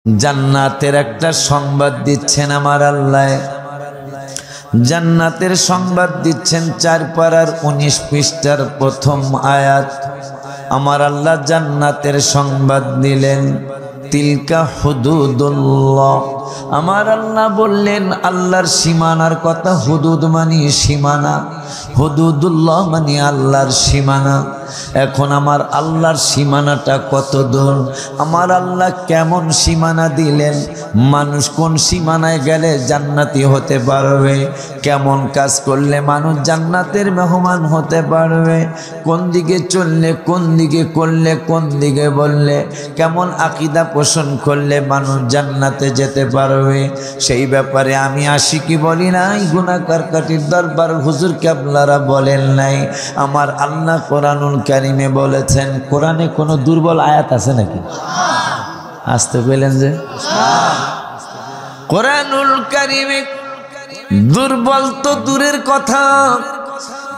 জান্নাতের একটা সংবাদ দিচ্ছেন আমার আল্লাহ। জান্নাতের সংবাদ দিচ্ছেন 4 পারার 19 পৃষ্ঠার প্রথম আয়াত। আমার আল্লাহ জান্নাতের সংবাদ দিলেন, তিলকা হুদুদুল্লাহ। আমার আল্লাহ বললেন আল্লাহর সীমানার কথা। হুদুদ মানে সীমানা, হুদুদুল্লাহ মানে আল্লাহর সীমানা। এখন আমার আল্লাহর সীমানাটা কত দূর, আমার আল্লাহ কেমন সীমানা দিলেন, মানুষ কোন সীমানায় গেলে জান্নাতি হতে পারবে, কেমন কাজ করলে মানুষ জান্নাতের মেহমান হতে পারবে, কোন দিকে চললে, কোন দিকে করলে, কোন দিকে বললে, কেমন আকীদা পোষণ করলে মানুষ জান্নাতে যেতে পারবে, সেই ব্যাপারে আমি আশিকি বলি নাই, গুনাহগার কাটির দরবার হুজুর কেবলারা বলেন নাই। আমার আল্লাহ কোরআনুল কারিমে বলেছেন। কোরআনে কোনো দুর্বল আয়াত আছে নাকি? আসতে পেলেন যে কোরআনুল কারিমে দুর্বল তো দূরের কথা,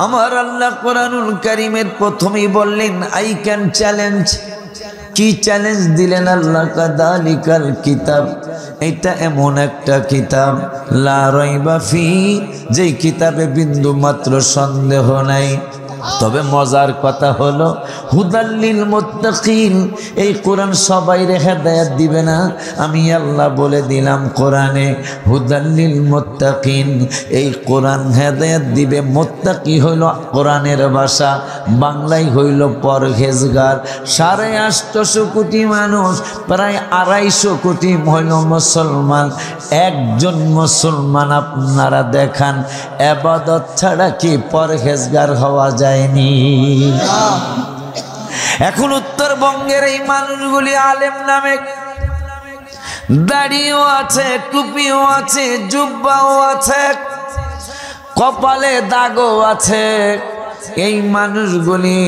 আমার আল্লাহ কোরআনুল কারিমের প্রথমেই বললেন আই ক্যান চ্যালেঞ্জ। কি চ্যালেঞ্জ দিলেন আল্লাহ? কাদালিকাল কিতাব, এটা এমন একটা কিতাব লা রাইবা ফি, যেই কিতাবে বিন্দু মাত্র সন্দেহ নাই। তবে মজার কথা হলো হুদাল্লিল মুত্তাকিন, এই কোরআন সবাইরে হেদায়েত দিবে না। আমি আল্লাহ বলে দিলাম কোরআনে হুদাল্লিল মুত্তাকিন, এই কোরআন হেদায়েত দিবে। মুত্তাকি হইল কোরআনের ভাষা, বাংলায় হইল পরহেজগার। 850 কোটি মানুষ, প্রায় 250 কোটি হইল মুসলমান। একজন মুসলমান আপনারা দেখান ইবাদত ছাড়া কি পরহেজগার হওয়া যায়? এখন উত্তরবঙ্গের এই মানুষগুলি আলেম নামে, দাড়িও আছে, টুপিও আছে, জুব্বাও আছে, কপালে দাগও আছে। এই মানুষগুলি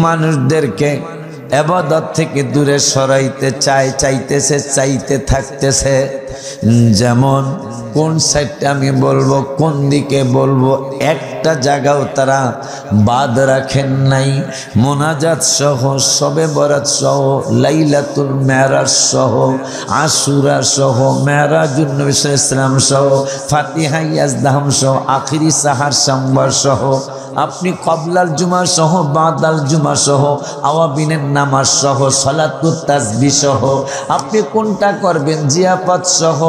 মানুষদেরকে ইবাদত থেকে দূরে সরাইতে চাইতে থাকতেছে। যেমন কোন সাইডটা আমি বলবো, কোন দিকে বলবো, একটা জায়গাও তারা বাদ রাখেন নাই। মোনাজাত সহ, শবে বরাত সহ, লাইলাতুল মেরাজ সহ, আশুরা সহ, মেরাজুন নবী সাল্লাল্লাহু আলাইহি ওয়াসাল্লাম সহ, ফাতিহা ইয়াজদাহাম সহ, আখিরি সাহার সাম্বার সহ, আপনি কবলাল জুমা সহ, বাদাল জুমা সহ, আওয়াবিনের নামাজ সহ, সালাতুত তাসবিহ সহ, আপনি কোনটা করবেন, জিয়াফত সহ,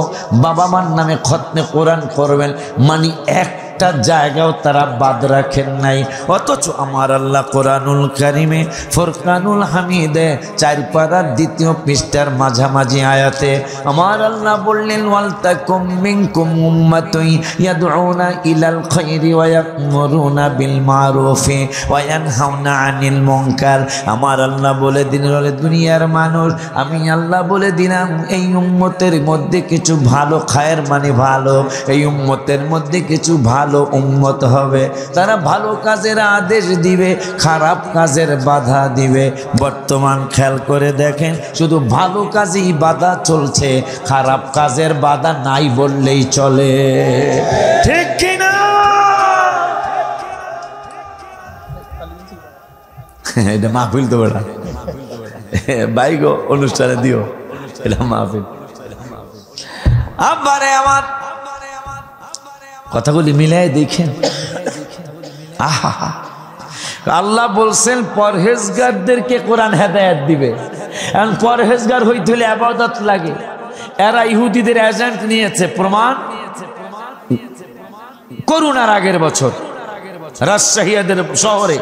বাবা মার নামে খতমে কোরআন করবেন, মানে একটা জায়গাও তারা বাদ রাখেন নাই। অথচ আমার আল্লাহ কোরআনুল কারিমে ফুরকানুল হামিদে 4 পারার 2 পৃষ্ঠার মাঝামাঝি আয়াতে আমার আল্লাহ বললেন ওয়ালতাকুম মিনকুম উম্মাতুন ইয়াদউনা ইলাল খায়রি ওয়া ইয়া'মুরুনা বিল মারুফি ওয়া ইয়ানহাউনা আনিল মুনকার। আমার আল্লাহ বলে দিলেন দুনিয়ার মানুষ, আমি আল্লাহ বলে দিলাম এই উম্মতের মধ্যে কিছু ভালো, খায়ের মানে ভালো, এই উম্মতের মধ্যে কিছু ভালো উম্মত হবে, তারা ভালো কাজের আদেশ দিবে, খারাপ কাজের বাধা দিবে। বর্তমান খেয়াল করে দেখেন, শুধু ভালো কাজেই বাধা চলছে, খারাপ কাজের বাধা নাই বললেই চলে, ঠিক কিনা? এটা মাহফিল তো বেড়া বাইগো অনুষ্ঠানে দিও, এটা মাহফিল। আবারে আমার কথাগুলি মিলাই দেখেন। আহা, আল্লাহ বলছেন পরহেজগারদেরকে কোরআন হেদায়েত দিবে। এখন পরহেজগার হইতে হলে ইবাদত লাগে। এরা ইহুদিদের এজেন্ট নিয়েছে, প্রমাণ করোনার আগের বছর রাজশাহীদের শহরে,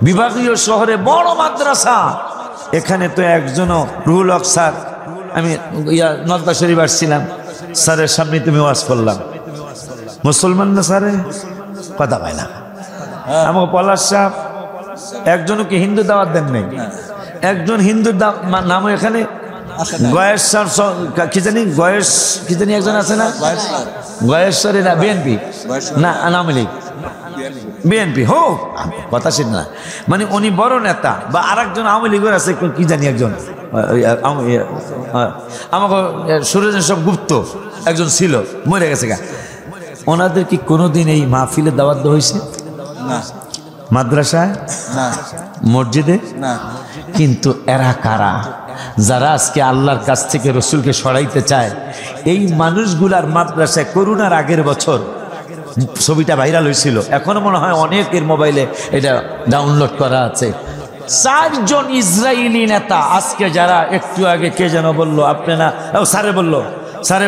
বিভাগীয় শহরে বড় মাদ্রাসা, এখানে তো একজনও রুহুল হক স্যার, আমি নলতা শরীফ আসছিলাম, স্যারের সামনে তুমি ওয়াজ করলাম, মুসলমান না স্যারে কথা পায় না। আমাকে পলাশ সাহেব একজনও কি হিন্দু দাওয়াত দেন নাই? একজন হিন্দু নাম এখানে গয়েশ কি জানি, গয়েশ কি জানি একজন আছে না, গয়েশ্বরী না বিএনপি না আওয়ামী লীগ, বিএনপি হোক কথা শীত না, মানে উনি বড় নেতা। বা আর একজন আওয়ামী লীগের আছে কি জানি একজন, আমাকে সুরজন সব গুপ্ত একজন ছিল, মরে গেছে গা। ওনাদের কি কোনোদিন এই মাহফিলে দাওয়াত দেওয়া হয়েছে? না। মাদ্রাসায় না, মসজিদে না। কিন্তু এরা কারা? যারা আজকে আল্লাহর কাছ থেকে রসুলকে সরাইতে চায়, এই মানুষগুলার মাদ্রাসায় করোনার আগের বছর ছবিটা ভাইরাল হয়েছিল, এখনো মনে হয় অনেকের মোবাইলে এটা ডাউনলোড করা আছে। 4 জন ইসরায়েলি নেতা আজকে, যারা একটু আগে কে যেন বললো, আপনারা স্যারে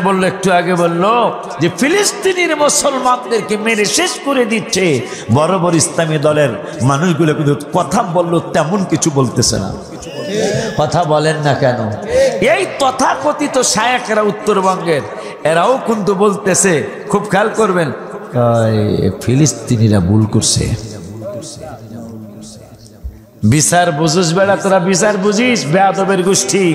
বললো একটু আগে বললো যে ফিলিস্তিনের মুসলমানদেরকে মেরে শেষ করে দিচ্ছে, বড় বড় ইসলামী দলের মানুষগুলো কিন্তু কথা বললো তেমন কিছু বলতেছে না। কথা বলেন না কেন? এই তথাকথিত শায়েখরা উত্তরবঙ্গের, এরাও কিন্তু বলতেছে, খুব খেয়াল করবেন, ফিলিস্তিনিরা ভুল করছে। বিচার বুঝিস বেড়া, তোরা বিচার বুঝিস বেয়াদবের গোষ্ঠী।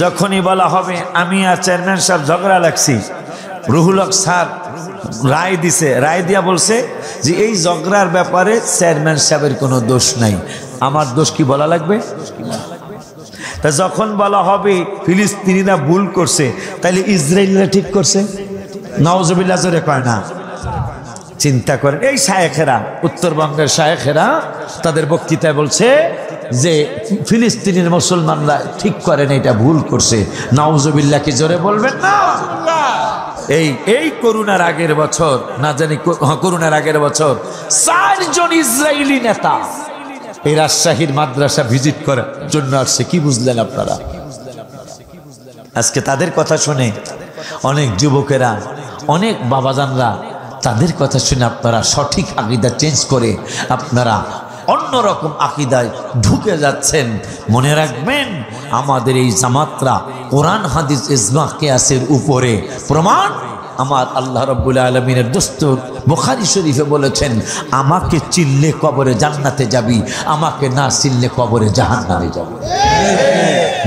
যখনই বলা হবে আমি আর চেয়ারম্যান সাহেব ঝগড়া লাগছি, রুহুল হক স্যার রায় দিছে, রায় দিয়া বলছে যে এই ঝগড়ার ব্যাপারে চেয়ারম্যান সাহেবের কোনো দোষ নাই, আমার দোষ কি বলা লাগবে? তা যখন বলা হবে ফিলিস্তিনিরা ভুল করছে, তাহলে ইসরায়েলিরা ঠিক করছে? নাউজুবিল্লাহ জোরে কয় না? চিন্তা করেন, এই শায়েখেরা, উত্তরবঙ্গের শায়েখেরা তাদের বক্তৃতায় বলছে যে ফিলিস্তিনের মুসলমানরা ঠিক করেন, এটা ভুল করছে। নাউজুবিল্লাহ কি জোরে বলবেন না? এই করোনার আগের বছর, না জানি করোনার আগের বছর 4 জন ইসরায়েলি নেতা এই রাজশাহীর মাদ্রাসা ভিজিট করার জন্য আসছে। কি বুঝলেন আপনারা? আজকে তাদের কথা শুনে অনেক যুবকেরা, অনেক বাবাজানরা, তাদের কথা শুনে আপনারা সঠিক আকীদা চেঞ্জ করে আপনারা অন্যরকম আকীদায় ঢুকে যাচ্ছেন। মনে রাখবেন, আমাদের এই জামাতরা কোরআন হাদিস ইজমা কিয়াসের উপরে প্রমাণ। আমার আল্লাহ রাব্বুল আলামিনের দস্তর বুখারী শরীফে বলেছেন, আমাকে চিনলে কবরে জান্নাতে যাবি, আমাকে না চিনলে কবরে জাহান্নামে যাবি।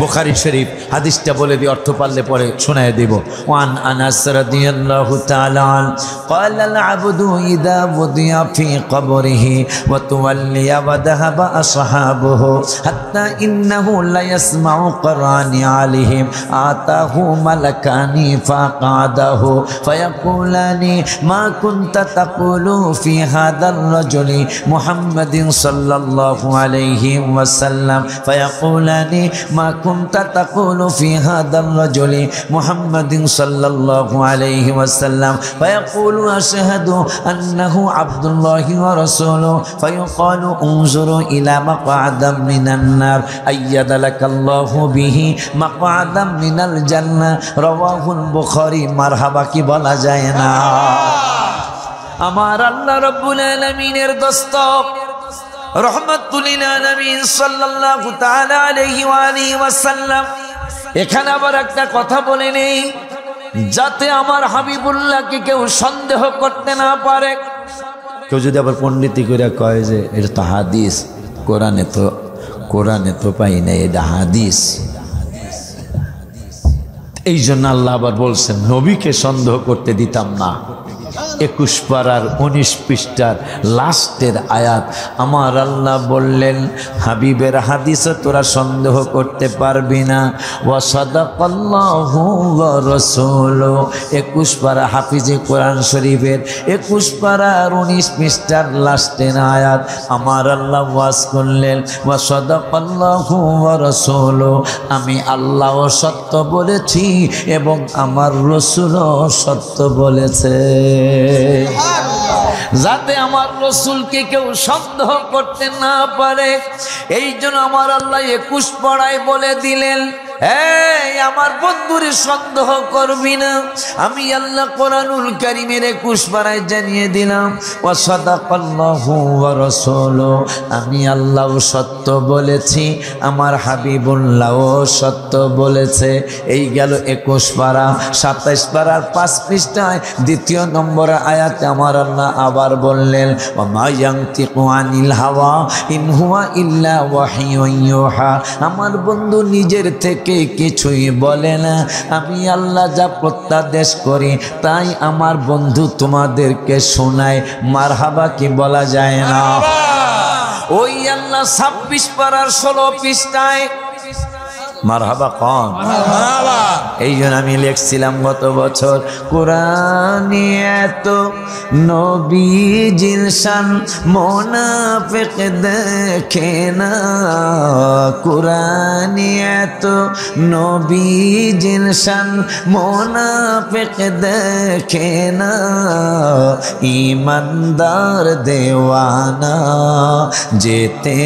বুখারী শরীফ হাদিসটা বলে দি, অর্থ পারলে পরে শোনায় দেব। ওয়ান আনাস রাদিয়াল্লাহু তাআলা আন ক্বালা আল আবদু ইযা বুদিয়া ফি কবরিহি ওয়া তুওয়াল্লিয়া ওয়া যাহাবা আসহাবুহু হাত্তা ইন্নাহু লা ইয়াসমাউ কুরআনি আলাইহিম আতাহু মালাকানি ফাকাদাহু ফায়াকুলানি মা কুনতা তাকুলু ফি হাদার রাজুলি মুহাম্মাদিন সাল্লাল্লাহু আলাইহি ওয়াসাল্লাম ফায়াকুলানি মা কুনতা তাকুলু ফি হাদার রাজুলি মুহাম্মাদিন সাল্লাল্লাহু আলাইহি ওয়াসাল্লাম ফায়াকুলু আশহাদু আন্নাহু আবদুল্লাহি ওয়া রাসূলুহু ফায়াকুলু উনজুরু ইলা মাকআদাম মিনান নার আইয়াদালাকাল্লাহু বিহি মাকআদাম মিনাল জান্নাহ রাওয়াহুল বুখারী। মারহাবা কি বলা যায় না? আমার আল্লাহ রাব্বুল আলামিনের দস্তক রহমাতুল লিল আলামিন সাল্লাল্লাহু তাআলা আলাইহি ওয়া আলিহি ওয়াসাল্লাম এখানে আবার একটা কথা বলে নেই, যাতে আমার হাবিবুল্লাহকে কেউ সন্দেহ করতে না পারে। কেউ যদি আবার পণ্ডিতি করে কয় যে এটা তো হাদিস, কোরআনে তো পাই না, এটা হাদিস। এই জন্য আল্লাহ আবার বলছেন, নবীকে সন্দেহ করতে দিতাম না। 21 পারার 19 পৃষ্ঠার লাস্টের আয়াত আমার আল্লাহ বললেন, হাবিবের হাদিসে তোরা সন্দেহ করতে পারবি না। ওয়া সাদাকাল্লাহু ওয়া রাসূলুহু 21 পারা হাফিজে কোরআন শরীফের 21 পারার 19 পৃষ্ঠার লাস্টের আয়াত আমার আল্লাহ ওয়াজ করলেন, ওয়া সাদাকাল্লাহু ওয়া রাসূলুহু, আমি আল্লাহও সত্য বলেছি এবং আমার রাসূলও সত্য বলেছে। যাতে আমার রসুলকে কেউ সন্দেহ করতে না পারে, এই জন্য আমার আল্লাহ 21 পারায় বলে দিলেন, এই আমার বন্ধুরে সন্দেহ করবি না। আমি আল্লাহ কোরআনুল কারীমের 21 পারায় জানিয়ে দিলাম, ওয়া সাদাকাল্লাহু ওয়া রাসূলুহু, আমি আল্লাহ সত্য বলেছি, আমার হাবিবুল্লাহও সত্য বলেছে। এই গেল 21 পারা। 27 পারার 5 পৃষ্ঠায় 2 নম্বর আয়াতে আমার আল্লাহ আবার বললেন, ওয়া মা ইয়ানতিকু আনিল হাওয়া ইন হুয়া ইল্লা ওয়াহিয়ুন ইউহা, আমার বন্ধু নিজের থেকে কিছুই বলে না, আমি আল্লাহ যা প্রত্যাদেশ করি তাই আমার বন্ধু তোমাদেরকে শোনায়। মারহাবা কি বলা যায় না? ওই আল্লাহ 26 পারার 16 পৃষ্ঠায় মারহাবা কন। এই জন্য আমি লিখছিলাম গত বছর, কোরআনে এত নবীজির শান মুনাফিক দেখে না, কোরআনে এত নবীজির শান মুনাফিক দেখে না, ঈমানদার দেওয়ানা যেতে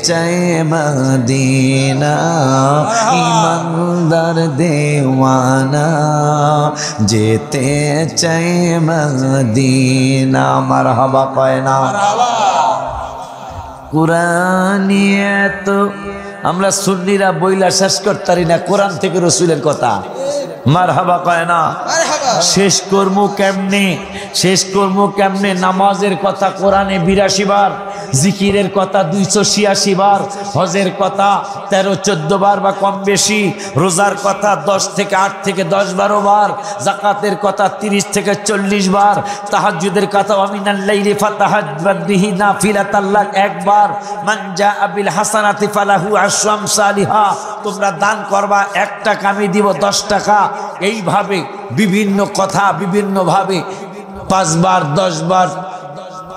চায় মদিনা, ঈমানদার দেওয়ানা যেতে চায় মদিনা। মারহাবা কয় না। কোরআনে এত, আমরা সুন্নিরা বইলা শেষ করতারি না কোরআন থেকে রসুলের কথা। মারহাবা কয় না। শেষ কর্ম কেমনে, শেষ কর্ম কেমনে? নামাজের কথা কোরআনে ৮২ বার, জিকিরের কথা ২৮৬ বার, হজের কথা ১৩-১৪ বার বা কম বেশি, রোজার কথা ১০ থেকে ৮ থেকে ১০-১২ বার, যাকাতের কথা ৩০ থেকে ৪০ বার, তাহাজ্জুদের কথা ওয়ামিনাল লাইলি ফাতাহাজ্জাদ বিহি নাফিলাতাল লাক ১ বার, মান জাআ বিল হাসানাতি ফালাহু আশরু আমসালিহা, তোমরা দান করবা ১ টাকা আমি দিব ১০ টাকা। এইভাবে বিভিন্ন কথা বিভিন্নভাবে ৫ বার ১০ বার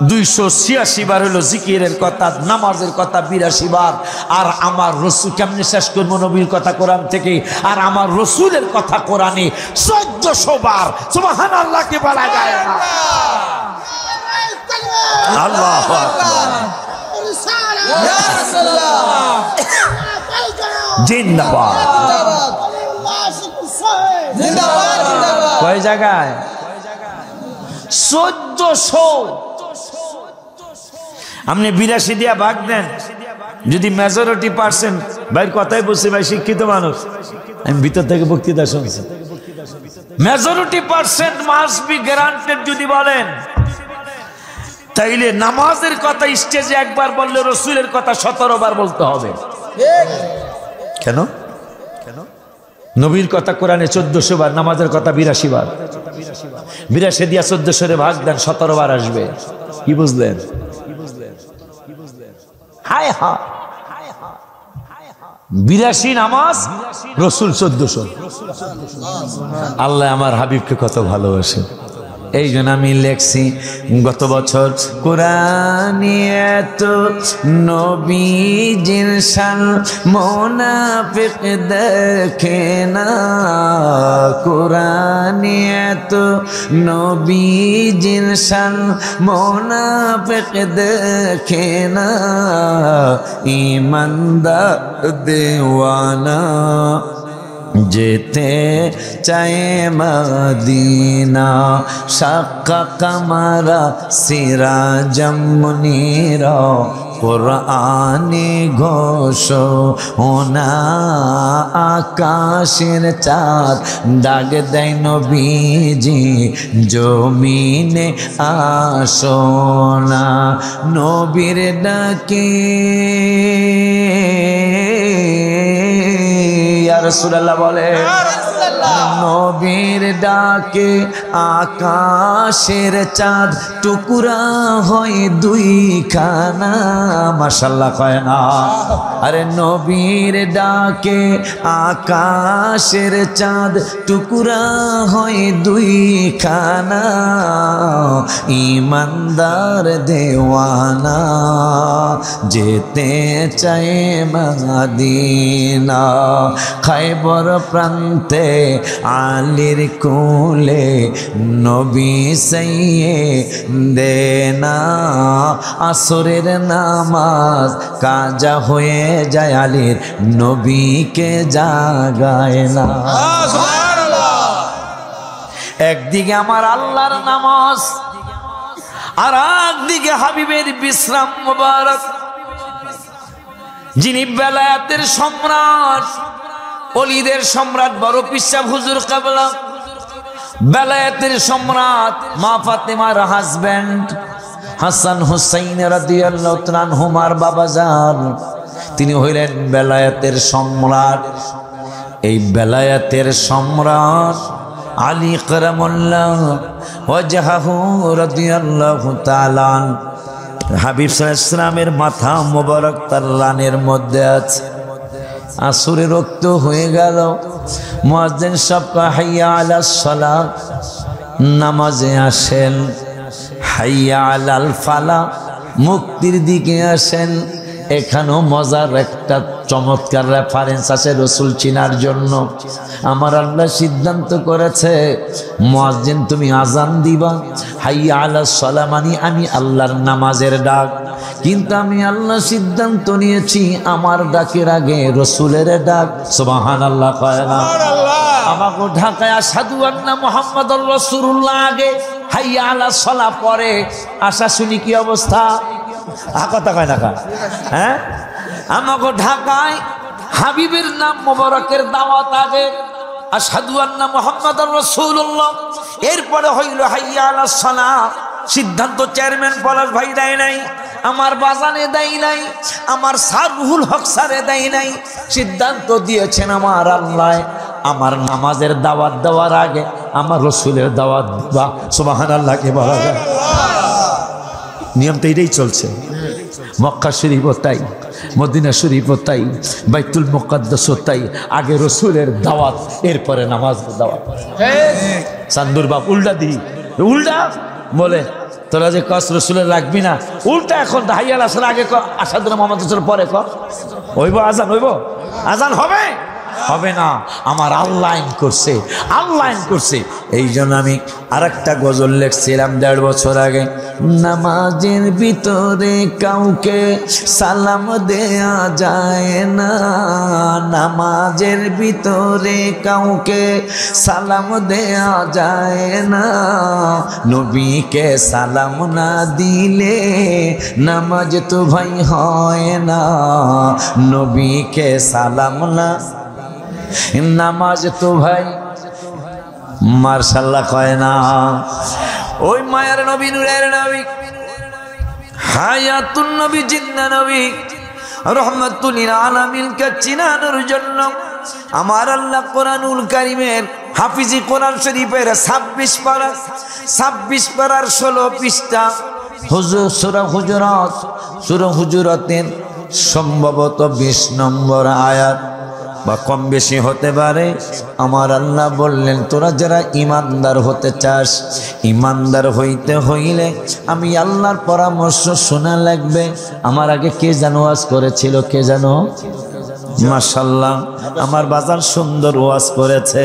২৮৬ বার হলো জিকিরের কথা, নামাজের কথা ৮২ বার। আর আমার রসুল কেমনে শেষ করবো নবীর কথা কোরআন থেকে? আর আমার রসুলের কথা কোরআনে ১৪০০ বার। সুবহানাল্লাহকে বলা যায় না। আল্লাহু আকবার। জিন্দাবাদ। কয় জায়গায়? ১৪০০। আপনি ৮২ দিয়া ভাগ দেন, যদি মেজরিটি পার্সেন্ট, ভাইয়ের কথাই বলছি, ভাই শিক্ষিত মানুষ, আমি ভিতর থেকে বক্তৃতা শুনছি, majority percent must be guaranteed যদি বলেন, তাইলে নামাজের কথা স্টেজে একবার বললে রসুলের কথা ১৭ বার বলতে হবে। কেন? নবীর কথা কোরআনে ১৪০০ বার, নামাজের কথা ৮২ বার। ৮২ দিয়া ১৪০০ ভাগ দেন, ১৭ বার আসবে। কি বুঝলেন? হায় হা ৮২ নামাজ, রসুল ১৪০০। আল্লাহ আমার হাবিবকে কত ভালোবাসে। এই জন্য আমি লেখছি গত বছর, কোরআনে এত নবীজির শান মুনাফিক দেখে না, কোরআনে এত নবীজির শান মুনাফিক দেখে না, ঈমানদার দেওয়ানা যেতে চায় মদিনা, শাক্কা কামারা সিরাজাম মুনীরা, কোরআনে ঘোষণা আকাশের চাঁদ ডাক দেয় নবীজি জমিনে আসোনা, নবীর ডাকে ইয়া রাসূলুল্লাহ বলে, নবীর ডাকে আকাশের চাঁদ টুকরা হয় ২ খানা। মাশাআল্লাহ কয় না। আরে নবীর ডাকে আকাশের চাঁদ টুকরা হয় ২ খানা, ঈমানদার দেওয়ানা যেতে চায় মদিনা, খায়বর প্রান্তে আলীর কোলে নবী সাইয়েদেনা, আসরের নামাজ কাজা হয়ে যায় আলীর, নবীকে জাগায় না। একদিকে আমার আল্লাহর নামাজ, আর একদিকে হাবিবের বিশ্রাম মুবারক, যিনি বেলায়েতের সম্রাট, ওলিদের সম্রাট, বড় পিসা হুজুর কাবলা, বেলায়েতের সম্রাট, মা ফাতেমার হাজবেন্ড হাসান হুসাইন রাদিয়াল্লাহু তাআলা আনহুমার বাবাজান, তিনি হইলেন বেলায়েতের সম্রাট। এই বেলায়েতের সম্রাট আলী কারামাল্লাহ ওয়াজহাহু রাদিয়াল্লাহু তাআলা, হাবিব সাল্লাল্লাহু আলাইহি ওয়াসাল্লামের মাথা মোবারক তার রানের মধ্যে আছে। আসরের রক্ত হয়ে গেল, মুয়াজ্জিন সাহেব কয় হাইয়া আলাস সালাত, নামাজে আসেন। হাইয়া আলাল ফালাহ, মুক্তির দিকে আসেন। এখানেও মজার একটা চমৎকার রেফারেন্স আছে রসুল চিনার জন্য। আমার আল্লাহ সিদ্ধান্ত করেছে মুয়াজ্জিন তুমি আজান দিবা, হাইয়া আলাস সালাহ মানে আমি আল্লাহর নামাজের ডাক। কিন্তু আমি আল্লাহ সিদ্ধান্ত নিয়েছি আমার ডাকের আগে রসুলের ডাক। সুবহানাল্লাহ কয় না? আমাকে ঢাকায় আশহাদু আন্না মুহাম্মাদুর রাসূলুল্লাহ আগে, হাইয়া আলাস সালাহ পরে। আশা শুনি কি অবস্থা? কথা কয় না কা? হ্যাঁ, আমাকে ঢাকায় হাবিবের নাম মোবারকের দাওয়াত আগে, আশহাদু আন্না মুহাম্মাদুর রাসূলুল্লাহ, এরপরে হইল হাইয়া আলাস সালাহ। সিদ্ধান্ত চেয়ারম্যান পলাশ ভাই দেয় নাই, আমার বাজানে দেয় নাই, আমার স্যার রুহুল হক স্যারে দেয় নাই। সিদ্ধান্ত দিয়েছেন আমার আল্লাহ। আমার নামাজের দাওয়াত দেওয়ার আগে আমার রসুলের দাওয়াত দিবা। সুবহানাল্লাহ কে বলা যায়? নিয়ম তো এটাই চলছে। মক্কা শরীফও তাই, মদিনা শরীফও তাই, বাইতুল মুকাদ্দাসও তাই। আগে রসুলের দাওয়াত, এরপরে নামাজের দাওয়াত। চান্দুর বাপ উল্টা দি, উল্টা বলে তোরা যে কস রসুলের রাখবি না, উল্টা এখন হাইয়া আলাস সালাহ আগে ক, আশহাদু আন্না মুহাম্মাদুর রাসূলুল্লাহ পরে ক। হইব আজান? হইব আজান? হবে হবে না। আমার আল্লাহ আইন করছে, আল্লাহ আইন করছে। এই জন্য আমি আরেকটা গজল লিখছিলাম 1.5 বছর আগে। নামাজের ভিতরে কাউকে সালাম দেয়া যায় না, নামাজের ভিতরে কাউকে সালাম দেয়া যায় না। নবীকে সালাম না দিলে নামাজ তো ভাই হয় না, নবীকে সালাম না, নামাজ তো ভাই মার্শাল্লাহ কয় না। ওই মায়ার নবী, নূরের নবী, হায়াতুন নবী, জিন্দা নবী, রহমাতুল লিল আলামিনকে চিনানোর জন্য আমার আল্লাহ কোরআনুল কারীমের হাফিজি কোরআন শরীফের 26 পারার 16 পৃষ্ঠা সূরা হুজুরাত, সূরা হুজুরাতের সম্ভবত 20 নম্বর আয়াত বা কম বেশি হতে পারে। আমার আল্লাহ বললেন তোরা যারা ইমানদার হতে চাস, ইমানদার হইতে হইলে আমি আল্লাহর পরামর্শ শোনা লাগবে। আমার আগে কে যেন ওয়াজ করেছিল, কে যেন? মাশাআল্লাহ, আমার বাজার সুন্দর ওয়াজ করেছে।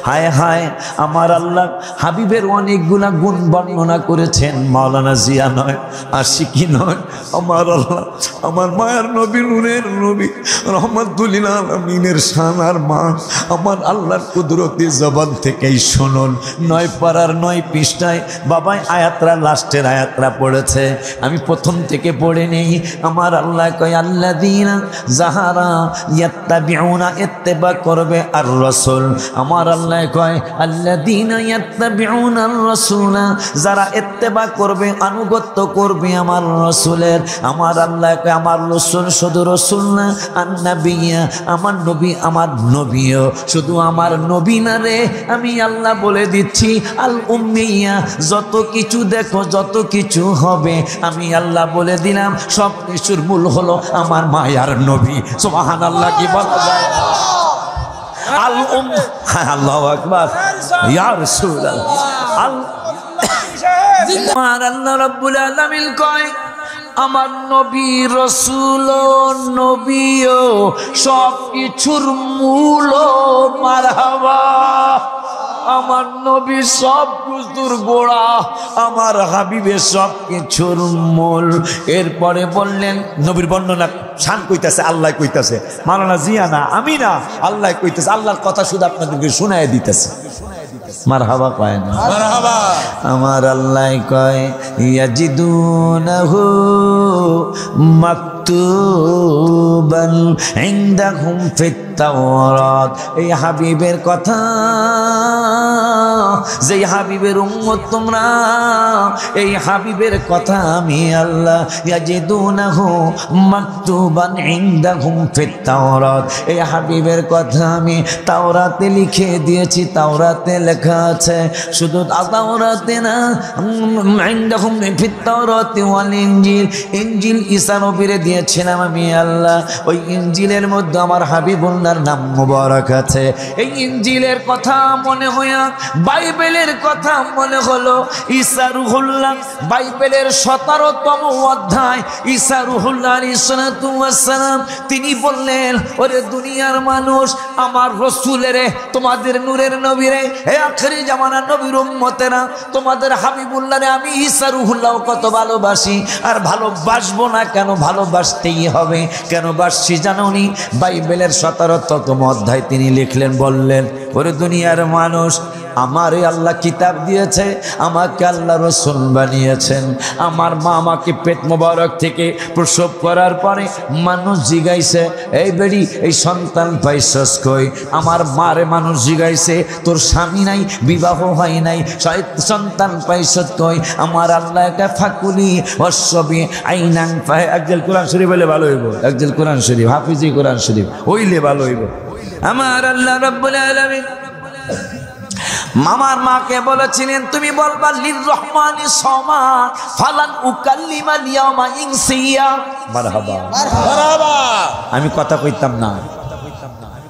হায় হায়, আমার আল্লাহ হাবিবের অনেকগুলা গুণ বর্ণনা করেছেন। মাওলানা জিয়া নয়, আশিকি নয়, আমার আল্লাহ আমার মায়ের নবী, নূরের নবী, রহমাতুল লিল আলামিনের শানার মা। আমার আল্লাহর কুদরতি জবান থেকেই শুনুন। 9 পারার 9 পৃষ্ঠায় বাবাই আয়াতরা, লাস্টের আয়াতরা পড়েছে, আমি প্রথম থেকে পড়ে নেই। আমার আল্লাহ কয় আল্লাযীনা যাহারা ইয়াত্তাবিউনা, ইত্তেবা করবে আর রাসূল। আমার আল্লাহ কয় আল্লাযীনা ইয়াত্তাবিউনা আর রাসূলা, যারা ইত্তেবা করবে, আনুগত্য করবে আমার রাসূলের। আমার আল্লাহ কয় আমার রাসূল শুধু রাসূল না, আন-নাবিয়্যা, আমার নবী, আমার নবীও শুধু আমার নবী না রে। আমি আল্লাহ বলে দিচ্ছি আল উম্মিয়্যা, যত কিছু দেখো, যত কিছু হবে, আমি আল্লাহ বলে দিলাম সব কিছুর মূল হলো আমার মায়ার নবী। সুবহানাল্লাহ কি বলা যায়? আল আল্লাহু আকবার, ইয়া রাসূলুল্লাহ। আল্লাহ রাব্বুল আলামিন কয় আমার নবী, রসুল, নবীও সব কিছুর মূল। মারহাবা, আমার নবী সব কিছুর গোড়া, আমার হাবিবে সব কিছুর মূল। এরপরে বললেন নবীর বর্ণনা, শান কইতাছে, আল্লাহ কইতাছে, মাওলানা জিয়া না, আমি না, আল্লাহ কইতাছে। আল্লাহর কথা শুধু আপনাদেরকে শোনায় দিতেছে। মারহাবা কয় না? মারহাবা। আমার আল্লাহ কয় ইয়াজিদুনাহু মাকতুবান ইনদাহুম ফিত তাওরাত। এই হাবিবের কথা যেই হাবিবের উম্মত তোমরা, এই হাবিবের কথা আমি আল্লাহ ইয়াজিদুনাহু মাকতুবান ইনদাহুম ফিত তাওরাত, এই হাবিবের কথা আমি তাওরাতে লিখে দিয়েছি, তাওরাতে লেখা আছে। শুধু তাওরাতে না, ইনদাহুম ফিত তাওরাতি ওয়াল ইনজিল, ইনজিল ঈসা নবীরে দিয়েছিলাম আমি আল্লাহ। ওই ইনজিলের মধ্যে আমার হাবিবুল্লাহর নাম মুবারক আছে। এই ইনজিলের কথা মনে হইয়া বাইবেলের কথা মনে হলো। ঈসা রুহুল্লাহ, বাইবেলের 17তম অধ্যায়, ঈসা রুহুল্লাহ আলাইহিস সালাতু ওয়াস সালাম তিনি বললেন, ওরে দুনিয়ার মানুষ, আমার রাসূলেরে, তোমাদের নূরের নবীরে, হে আখিরি জামানার নবীর উম্মতেরা, তোমাদের হাবিবুল্লাহরে আমি ঈসা রুহুল্লাহ কত ভালোবাসি। আর ভালোবাসবো না কেন? ভালোবাসতেই হবে। কেন বাসছি জানোনি? বাইবেলের 17তম অধ্যায় তিনি লিখলেন, বললেন, ওরে দুনিয়ার মানুষ, আমার আল্লাহ কিতাব দিয়েছে, আমাকে আল্লাহ রাসূল বানিয়েছেন। আমার মা আমাকে পেট মোবারক থেকে প্রসব করার পরে মানুষ জিগাইছে, এই বেড়ি এই সন্তান পাইছস কই? আমার মারে মানুষ জিগাইছে, তোর স্বামী নাই, বিবাহ হয় নাই, সন্তান পাইছত কই? আমার আল্লাহ একা ফাকুলি অশ্ববি আইনাং পায়। একজেল কোরআন শরীফ হইলে ভালো হইব, একজেল কোরআন শরীফ, হাফিজি কোরআন শরীফ হইলে ভালো হইব। আমার আল্লাহ রাব্বুল আলামিন মামার মাকে বলেছিলেন, তুমি বলবা লির রহমানি সমা ফালান উকাল্লিমাল ইয়াউমা ইনসিয়া। মারহাবা মারহাবা। আমি কথা কইতাম না,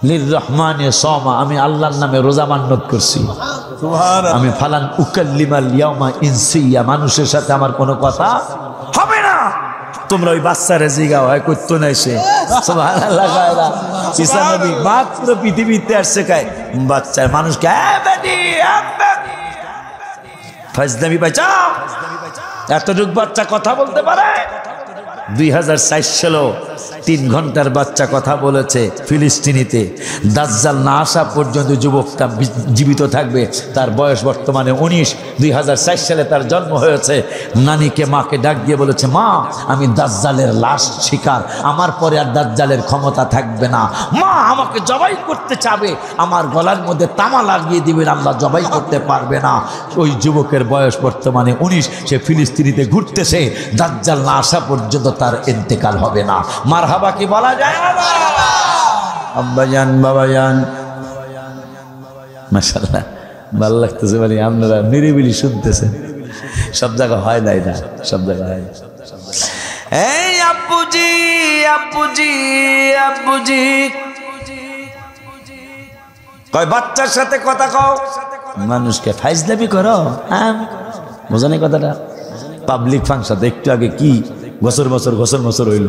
লির রহমানি সমা, আমি আল্লাহর নামে রোজা মান্নত করছি। সুবহানাল্লাহ। আমি ফালান উকাল্লিমাল ইয়াউমা ইনসিয়া, মানুষের সাথে আমার কোনো কথা হবে না। তোমরা ওই বাচ্চারে জিগাও, হয় করতো না সে। সুবহানাল্লাহ। ঈসা নবী মাত্র পৃথিবীতে আসছে, কায় বাচ্চার মানুষকে ফাজদামি বাচ্চা, এতটুক বাচ্চা কথা বলতে পারে? 2004 সালে 3 ঘন্টার বাচ্চা কথা বলেছে ফিলিস্তিনিতে। দাজ্জাল না আসা পর্যন্ত যুবকটা জীবিত থাকবে। তার বয়স বর্তমানে 19। 2004 সালে তার জন্ম হয়েছে। নানিকে, মাকে ডাক দিয়ে বলেছে, মা আমি দাজ্জালের লাশ শিকার, আমার পরে আর দাজ্জালের ক্ষমতা থাকবে না। মা আমাকে জবাই করতে চাবে, আমার গলার মধ্যে তামা লাগিয়ে দিবেন, আল্লাহ জবাই করতে পারবে না। ওই যুবকের বয়স বর্তমানে 19। সে ফিলিস্তিনিতে ঘুরতেছে। দাজ্জাল না আসা পর্যন্ত তার ইন্তেকাল হবে না। মারহাবা কি বলা যায়? আব্বাজান, বাবাজান, মাশাআল্লাহ, ভালো লাগতেছে। মানে আপনারা নিরিবিলি শুনতেছেন। সব জায়গা হয় নাই না, সব জায়গা হয়। এই আব্বুজি, আব্বুজি, আব্বুজি, কয় বাচ্চার সাথে কথা কও, মানুষকে ফাইজলামি করো। বোঝানি কথাটা? পাবলিক ফাংশন একটু আগে কি বছর বছর বছর বছর হইল,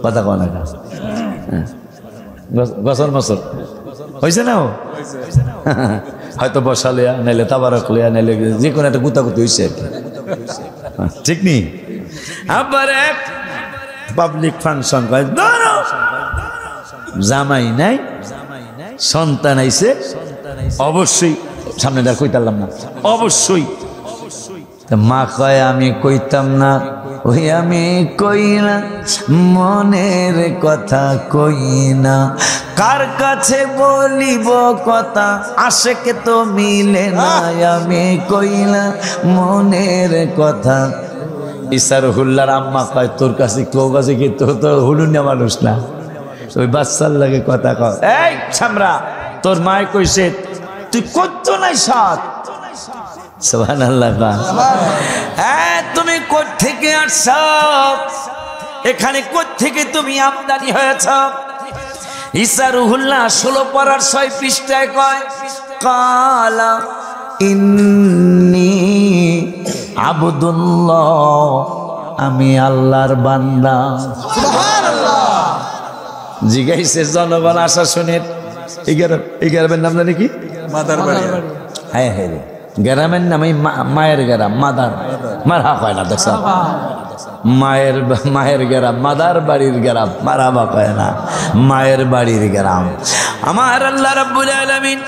কথা কয় না, বছর বছর হয়েছে না? হয়তো বসা লিয়া, নাইলে তাবারক লিয়া, নাইলে যে কোনো একটা গুতাগুতি হয়েছে আর কি, ঠিক নি? আবার এক পাবলিক ফাংশন কয়, জামাই নাই, সন্তান আইছে, অবশ্যই সামনে দাঁড় কইতাম না, অবশ্যই। মা কয়, আমি কইতাম না, ওই আমি কই না, মনের কথা কই না, কার কাছে বলিব কথা, আশেকে তো মিলে না, আমি কই না মনের কথা। ঈসা রুহুল্লাহর আম্মা কয়, তোর কাছে কেউ কাছে কি, তোর তো হুলুনিয়া মানুষ না, ওই বাচ্চার লাগে কথা কয়। এই ছামরা, তোর মায় কইছে তুই করতো নাই সাথ। সুবহানাল্লাহ। হ্যাঁ, তুমি কোত্থেকে আসছ, এখানে কোত্থেকে তুমি আমদানি হয়েছ? ঈসা রুহুল্লাহ 16 পারার 6 পৃষ্ঠায় কয়, কালা ইন্নী আবদুল্লাহ, আমি আল্লাহর বান্দা। সুবহানাল্লাহ। জিগাইছে জনগণ আশা শুনে, এই গ্রামের নাম জানি কি? মাদারবাড়ি। হ্যাঁ হ্যাঁ, গ্রামের নাম এই মায়ের গ্রাম, মাদার, মারহা কয় না, দেখছ? মায়ের গ্রাম, মাদার বাড়ির গ্রাম, মারহাবা কয় না, মায়ের বাড়ির গ্রাম। আমার আল্লাহ রাব্বুল আলামিন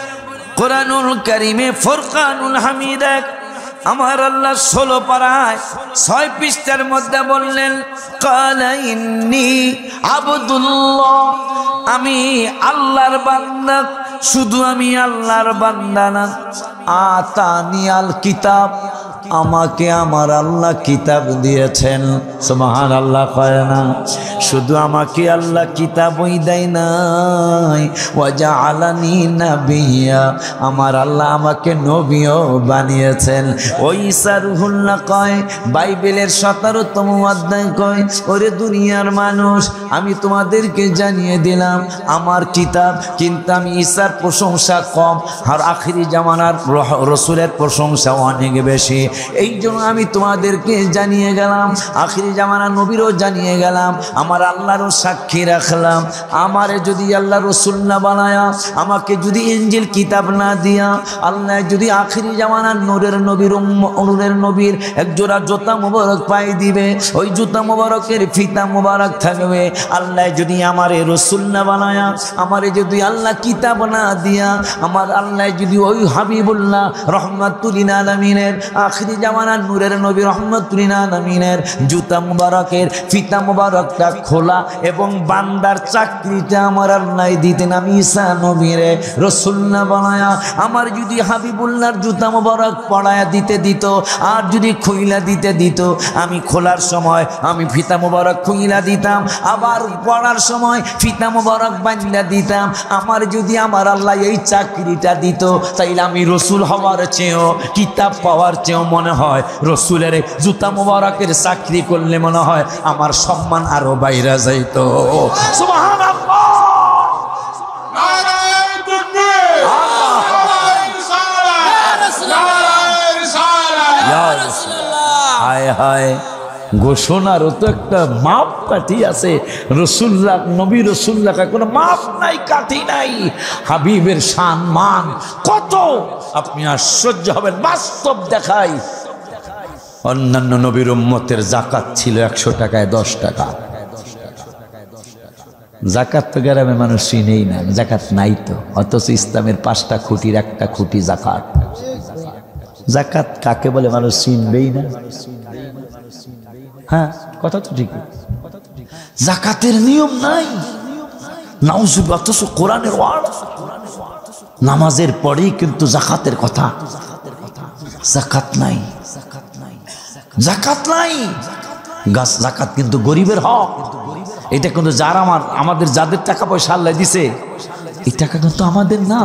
কোরআনুল কারীমে ফুরকানুল হামিদ, আমার আল্লাহ 16 পারায় 6 পৃষ্ঠার মধ্যে বললেন, কালা ইন্নী আবদুল্লাহ, আমি আল্লাহর বান্দা। শুধু আমি আল্লাহর বান্দা না, আতানিয়াল কিতাব, আমাকে আমার আল্লাহ কিতাব দিয়েছেন। সুবহানাল্লাহ কয় না? শুধু আমাকে আল্লাহ কিতাবই দেয় নাই, ওয়াজআলানি নাবিয়্যা, আমার আল্লাহ আমাকে নবীও বানিয়েছেন। ওই ঈসা রুহুল্লাহ কয়, বাইবেলের 17তম অধ্যায় কয়, ওরে দুনিয়ার মানুষ, আমি তোমাদেরকে জানিয়ে দিলাম আমার কিতাব, কিন্তু আমি ঈসার প্রশংসা কম আর আখিরি জামানার রসুলের প্রশংসা অনেক বেশি। এই জন্য আমি তোমাদেরকে জানিয়ে গেলাম, আখিরি জামানার নবীরও জানিয়ে গেলাম, আমার আল্লাহরও সাক্ষী রাখলাম। আমারে যদি আল্লাহ রসুল না বানায়া, আমাকে যদি ইনজিল কিতাব না দিয়া, আল্লাহ যদি আখিরি জামানার নূরের নবীর একজোড়া জুতা মোবারক পায়ে দিবে, ওই জুতা মোবারকের ফিতা মোবারক থাকবে। আল্লাহ যদি আমারে রসুল না বানায়া, আমারে যদি আল্লাহ কিতাব না দিয়া, আমার আল্লাহ যদি ওই হাবিবুল্লাহ রহমাতুল লিল আলামিনের আখিরি জামানার নূরের নবী রহমাতুল লিল আলামিনের জুতা মুবারকের ফিতা মুবারকটা খোলা এবং বান্দার চাকরিটা আমার আল্লাহ দিতেন, আমি ঈসা নবীরে রসুল না বানায়া, আমার যদি হাবিবুল্লাহর জুতা মুবারক পড়ায়া দিতে দিত, আর যদি খুইলা দিতে দিত, আমি খোলার সময় আমি ফিতা মুবারক খুইলা দিতাম, আবার পড়ার সময় ফিতা মুবারক বাঁধলা দিতাম। আমার যদি আমার আল্লাহ এই চাকরিটা দিত, তাইলে আমি রসুল হওয়ার চেয়েও, কিতাব পাওয়ার চেয়েও মনে হয় রসুলের জুতা মুবারকের চাকরি করলে মনে হয় আমার সম্মান আরো বাইরে যাইত। সুবহানাল্লাহ। হায় হায়, ঘোষণারও তো একটা মাপ কাঠি আছে। রসুল্লাহ, নবী রসুল্লাহ কোনো মাপ নাই, কাঠি নাই। হাবিবের শান মান কত, আপনি আশ্চর্য হবেন। বাস্তব দেখাই, অন্যান্য নবীর উম্মতের জাকাত ছিল 100 টাকায় 10 টাকা। জাকাত তো গ্রামে মানুষ চিনেই না, জাকাত নাই তো, অথচ ইসলামের 5টা খুঁটির একটা খুঁটি জাকাত। জাকাত কাকে বলে মানুষ চিনবেই না। হ্যাঁ, কথা তো ঠিক। জাকাতের নিয়ম নাই, নাউজুবিল্লাহ, অথচ কোরআনের ওয়ার্ড। নামাজের পরেই কিন্তু জাকাতের কথা। জাকাত নাই, জাকাত নাই। জাকাত কিন্তু গরিবের হক। এটা কিন্তু যারা আমাদের যাদের টাকা পয়সা আল্লাহ দিছে, এই টাকা কিন্তু আমাদের না।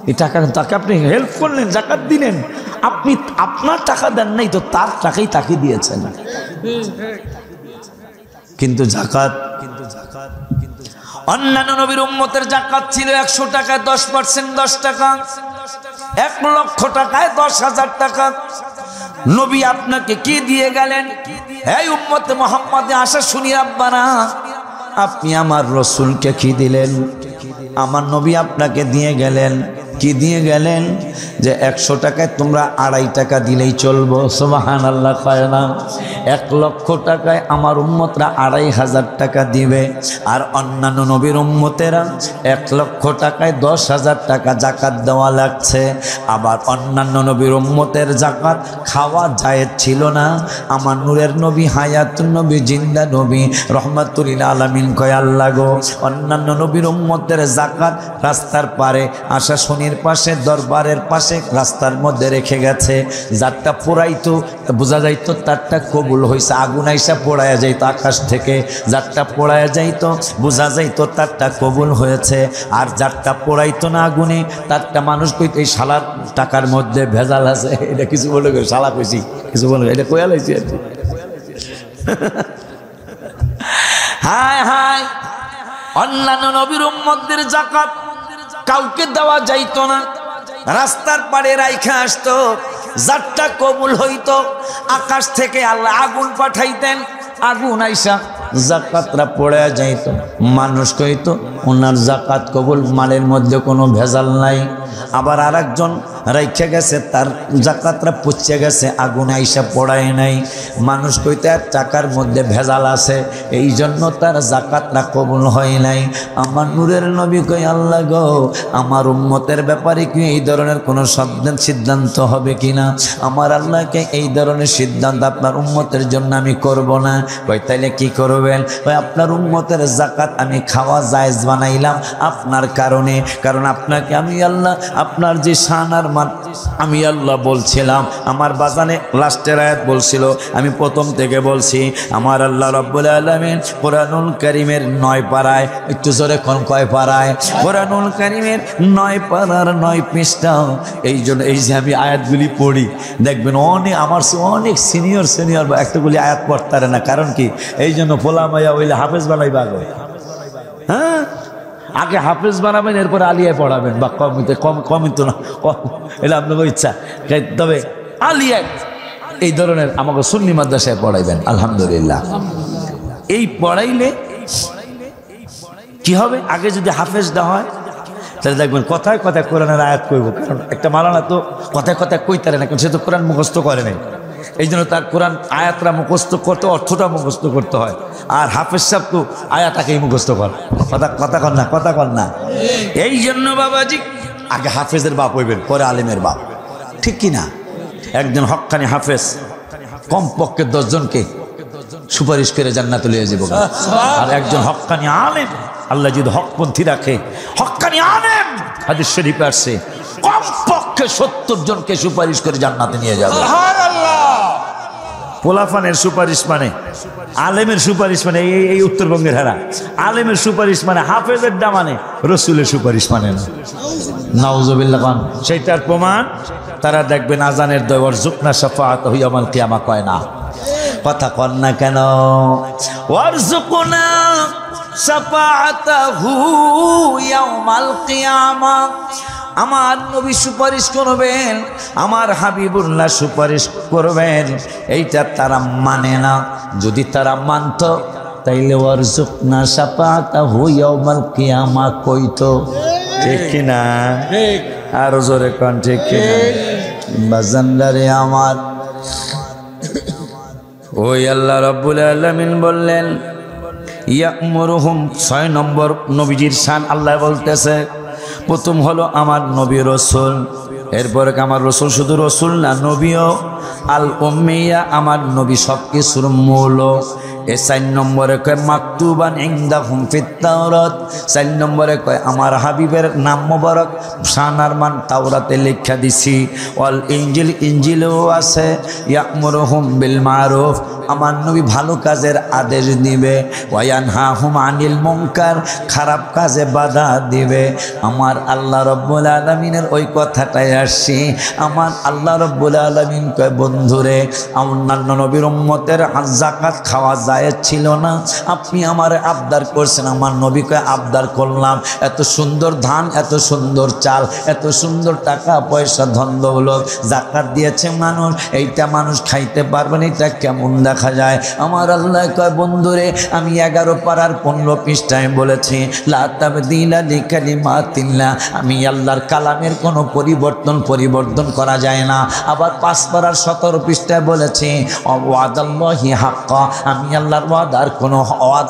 এই টাকা তাকে আপনি হেল্প করলেন, জাকাত দিলেন, আপনি আপনার টাকা দেন নাই তো তার টাকাই তাকে দিয়েছেন। কিন্তু জাকাত, অন্যান্য নবীর উম্মতের জাকাত ছিল 100 টাকায় 10%, 10 টাকা, 1 লক্ষ টাকায় 10,000 টাকা। নবী আপনাকে কি দিয়ে গেলেন? এই উম্মতে মুহাম্মাদে আসা শুনি আব্বারা, আপনি আমার রসুলকে কি দিলেন? আমার নবী আপনাকে দিয়ে গেলেন, কি দিয়ে গেলেন? যে 100 টাকায় তোমরা 2.5 টাকা দিলেই চলবো। সুবহানাল্লাহ কয় না? 1 লক্ষ টাকায় আমার উম্মতরা 2,500 টাকা দিবে, আর অন্যান্য নবীর উম্মতেরা 1 লক্ষ টাকায় 10,000 টাকা জাকাত দেওয়া লাগছে। আবার অন্যান্য নবীর উম্মতের জাকাত খাওয়া জায়েজ ছিল না। আমার নূরের নবী, হায়াতুন নবী, জিন্দা নবী রহমাতুল লিল আলামিন কয়, আল্লাহ গো, অন্যান্য নবীর উম্মতের জাকাত রাস্তার পারে, আশা শনির পাশে, দরবারের পাশে, রাস্তার মধ্যে রেখে গেছে। যারটা পোড়াইতো বোঝা যাইতো তারটা কবুল হয়েছে, আগুন আইসা পোড়ায়া যাইতো আকাশ থেকে। যারটা পোড়ায়া যাইতো বোঝা যাইতো তারটা কবুল হয়েছে, আর যারটা পোড়াইতো না আগুনে তারটা মানুষ কইতো এই শালার টাকার মধ্যে ভেজাল আছে। এটা কিছু বলে শালা কইছি, কিছু বলে এটা কয়া লাইছি আর কি। হায় হায়, অন্যান্য নবীর উম্মতদের জাকাত কাউকে দেওয়া যাইতো না, রাস্তার পাড়ে রাইখা আসতো। যারটা কবুল হইতো আকাশ থেকে আল্লাহ আগুন পাঠাইতেন, আগুন আইসা জাকাতরা পড়ে যাইতো। মানুষ কইতো ওনার জাকাত কবুল, মালের মধ্যে কোনো ভেজাল নাই। আবার আরেকজন রাইখা গেছে, তার জাকাতরা পচে গেছে, আগুন আইসা পড়ায় নাই। মানুষ কইতে আর টাকার মধ্যে ভেজাল আছে, এই জন্য তার জাকাতরা কবুল হয় নাই। আমার নূরের নবী কই, আল্লাহ গো, আমার উম্মতের ব্যাপারে কি এই ধরনের কোনো সিদ্ধান্ত হবে কিনা? আমার আল্লাহকে এই ধরনের সিদ্ধান্ত আপনার উম্মতের জন্য আমি করব না। কই তাইলে কি করবেন? কই আপনার উম্মতের জাকাত আমি খাওয়া জায়েজ বানাইলাম আপনার কারণে, কারণ আপনাকে আমি আল্লাহ আপনার যে শান আর আমি আল্লাহ বলছিলাম, আমার বাজানে লাস্টের আয়াত বলছিল, আমি প্রথম থেকে বলছি, আমার আল্লাহ রাব্বুল আলামিন কোরআনুল কারীমের 9 পারায়, একটু জোরে কোন কয় পারায়? কোরআনুল কারীমের 9 পারার 9 পৃষ্ঠা। এই জন্য এই যে আমি আয়াতগুলি পড়ি, দেখবেন আমার অনেক সিনিয়র বা একটাগুলি আয়াত পড়তে পারে না। কারণ কি? এই জন্য ফোলা মাইয়া হইলে হাফেজ বানাইবা আগে। হ্যাঁ, আগে হাফেজ বানাবেন, এরপর আলিয়ায় পড়াবেন, বা কমিত না, এটা আপনার ইচ্ছা। তবে আলিয়ায় এই ধরনের আমাকে সুন্নি মাদ্রাসায় পড়াইবেন। আলহামদুলিল্লাহ, এই পড়াইলে কি হবে? আগে যদি হাফেজ দেওয়া হয় তাহলে দেখবেন কথায় কথায় কোরআনের আয়াত কইব। কারণ একটা মালানা তো কথায় কথায় কইতে পারে না, কারণ সে তো কোরআন মুখস্থ করে নাই। এই জন্য তার কোরআন আয়াতরা মুখস্থ করতে, অর্থটা মুখস্থ করতে হয়। আর হাফেজ সাহেব তো আয়াতাকেই মুখস্থ করে। কথা কর না। এই জন্য বাবাজি আগে হাফেজের বাপ হইবেন, পরে আলেমের বাপ, ঠিক কি না? একজন হক্কানি হাফেজ কমপক্ষে 10 জনকে সুপারিশ করে জান্নাতে লিয়ে যাব। আর একজন হক্কানি আলেম, আল্লাহ যদি হকপন্থী রাখে, হক্কানি আলেম হাদিস শরীফে আসছে কমপক্ষে 70 জনকে সুপারিশ করে জান্নাতে নিয়ে যাবে। পোলাফানের সুপারিশ মানে, আলেমের সুপারিশ মানে এই উত্তরবঙ্গের হারা, আলেমের সুপারিশ মানে হাফেজের ডা মানে রসুলের সুপারিশ মানে না। নাউজুবিল্লাহ। সেইটার প্রমাণ তারা দেখবেন আজানের দয় ওয়ারজুকনা শাফাআতাহু ইয়াউমাল কিয়ামা কয় না। কথা কন না কেন? ওয়ারজুকনা শাফাআতাহু ইয়াউমাল কিয়ামা, আমার নবী সুপারিশ করবেন, আমার হাবিবুল্লাহ সুপারিশ করবেন, এইটা তারা মানে না। যদি তারা মানত তাইলে ওয়ারজুকনা শাফাআতাহু ইয়াউমাল কিয়ামা কইতো, ঠিক কিনা? আরো জোরে কোন ঠিক কিনা? বাজানদারে আমার, ওই আল্লাহ রাব্বুল আলামিন বললেন ইয়ামুরুহুম, 6 নম্বর নবীজির শান আল্লাহ বলতেছে। প্রথম হলো আমার নবী রসুল, এরপরে আমার রসুল শুধু রসুল না, নবীও। আল উম্মিয়া, আমার নবী সব কিছুর মূল। 4 নম্বরে কয় মাকতুবান ইনদাহুম ফিত তাওরাত, 4 নম্বরে কয় আমার হাবিবের নাম মোবারক শানার মান তাওরাতে লেখা দিছি। ওয়াল ইনজিল, ইনজিলেও আছে। ইয়ামুরুহুম বিল মারুফ, আমার নবী ভালো কাজের আদেশ দিবে। ওয়ায়ানহাহুম আনিল মুনকার, খারাপ কাজে বাধা দিবে। আমার আল্লাহ রাব্বুল আলামিনের ওই কথাটাই আসছি। আমার আল্লাহ রাব্বুল আলামিন কয় বন্ধুরে, অন্যান্য নবীর উম্মতের যাকাত খাওয়া জায়েজ ছিল না, আপনি আমার আবদার করছেন, আমার নবীকে আবদার করলাম। এত সুন্দর ধান, এত সুন্দর চাল, এত সুন্দর টাকা পয়সা ধন দৌলত যাকাত দিয়েছে মানুষ, এইটা মানুষ খাইতে পারবেন, এটা কেমন দেখা যায়? আমার আল্লাহ কয় বন্ধুরে, আমি 11 পারার 15 পৃষ্ঠায় বলেছি লা তাবদীলা লিকালিমাতিল্লাহ, আমি আল্লাহর কালামের কোনো পরিবর্তন করা যায় না। আবার 5 পারার 17 পৃষ্ঠায় বলেছি ওয়াদাল্লাহি হাক্কা, আমি আল্লাহর ওয়াদার কোনো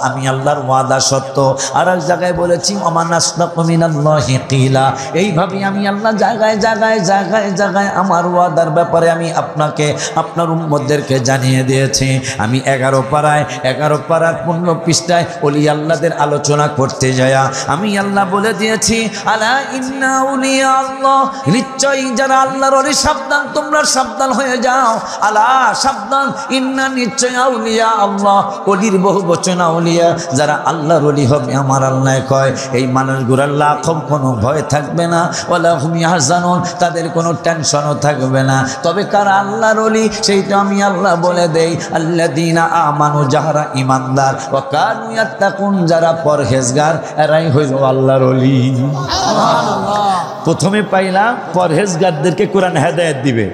আমি আল্লাহর ওয়াদা সত্য। আর এক জায়গায় বলেছি ওমান আসদাকু মিনাল্লাহি কিলা। এইভাবে আমি আল্লাহ জায়গায় জায়গায় জায়গায় জায়গায় আমার ওয়াদার ব্যাপারে আমি আপনাকে, আপনার উম্মতদেরকে জানিয়ে দিয়েছি। আমি 11 পারার 15 পৃষ্ঠায় ওলি আল্লাহদের আলোচনা করতে যায়া আমি আল্লাহ বলে দিয়েছি আলা ইন্না আউলিয়া আল্লাহ, নিশ্চয়ই যারা আল্লাহর ওলি, সাবধান, তোমরা সাবধান হয়ে যাও। আলা, সাবধান, ইন্না, নিশ্চয়, আউলিয়া আল্লাহ, ওলির বহু বচন আউলিয়া, যারা আল্লাহর ওলি হবে আমার আল্লাহ কয় এই মানুষগুলোর লাখম কোনো ভয় থাকবে না, ওয়ালা হুম ইয়াহজানুন, তাদের কোনো টেনশনও থাকবে না। তবে কারা আল্লাহর ওলি সেইটা আমি আল্লাহ বলে দেই, আল্লাযীনা আমানু, যারা ঈমানদার, ওয়া কানু ইয়াত্তাকুন, যারা পরহেজগার, এরাই হইল আল্লাহর ওলি। সুবহানাল্লাহ। প্রথমে পাইলাম পরহেজগারদেরকে কোরআন হেদায়েত দিবে,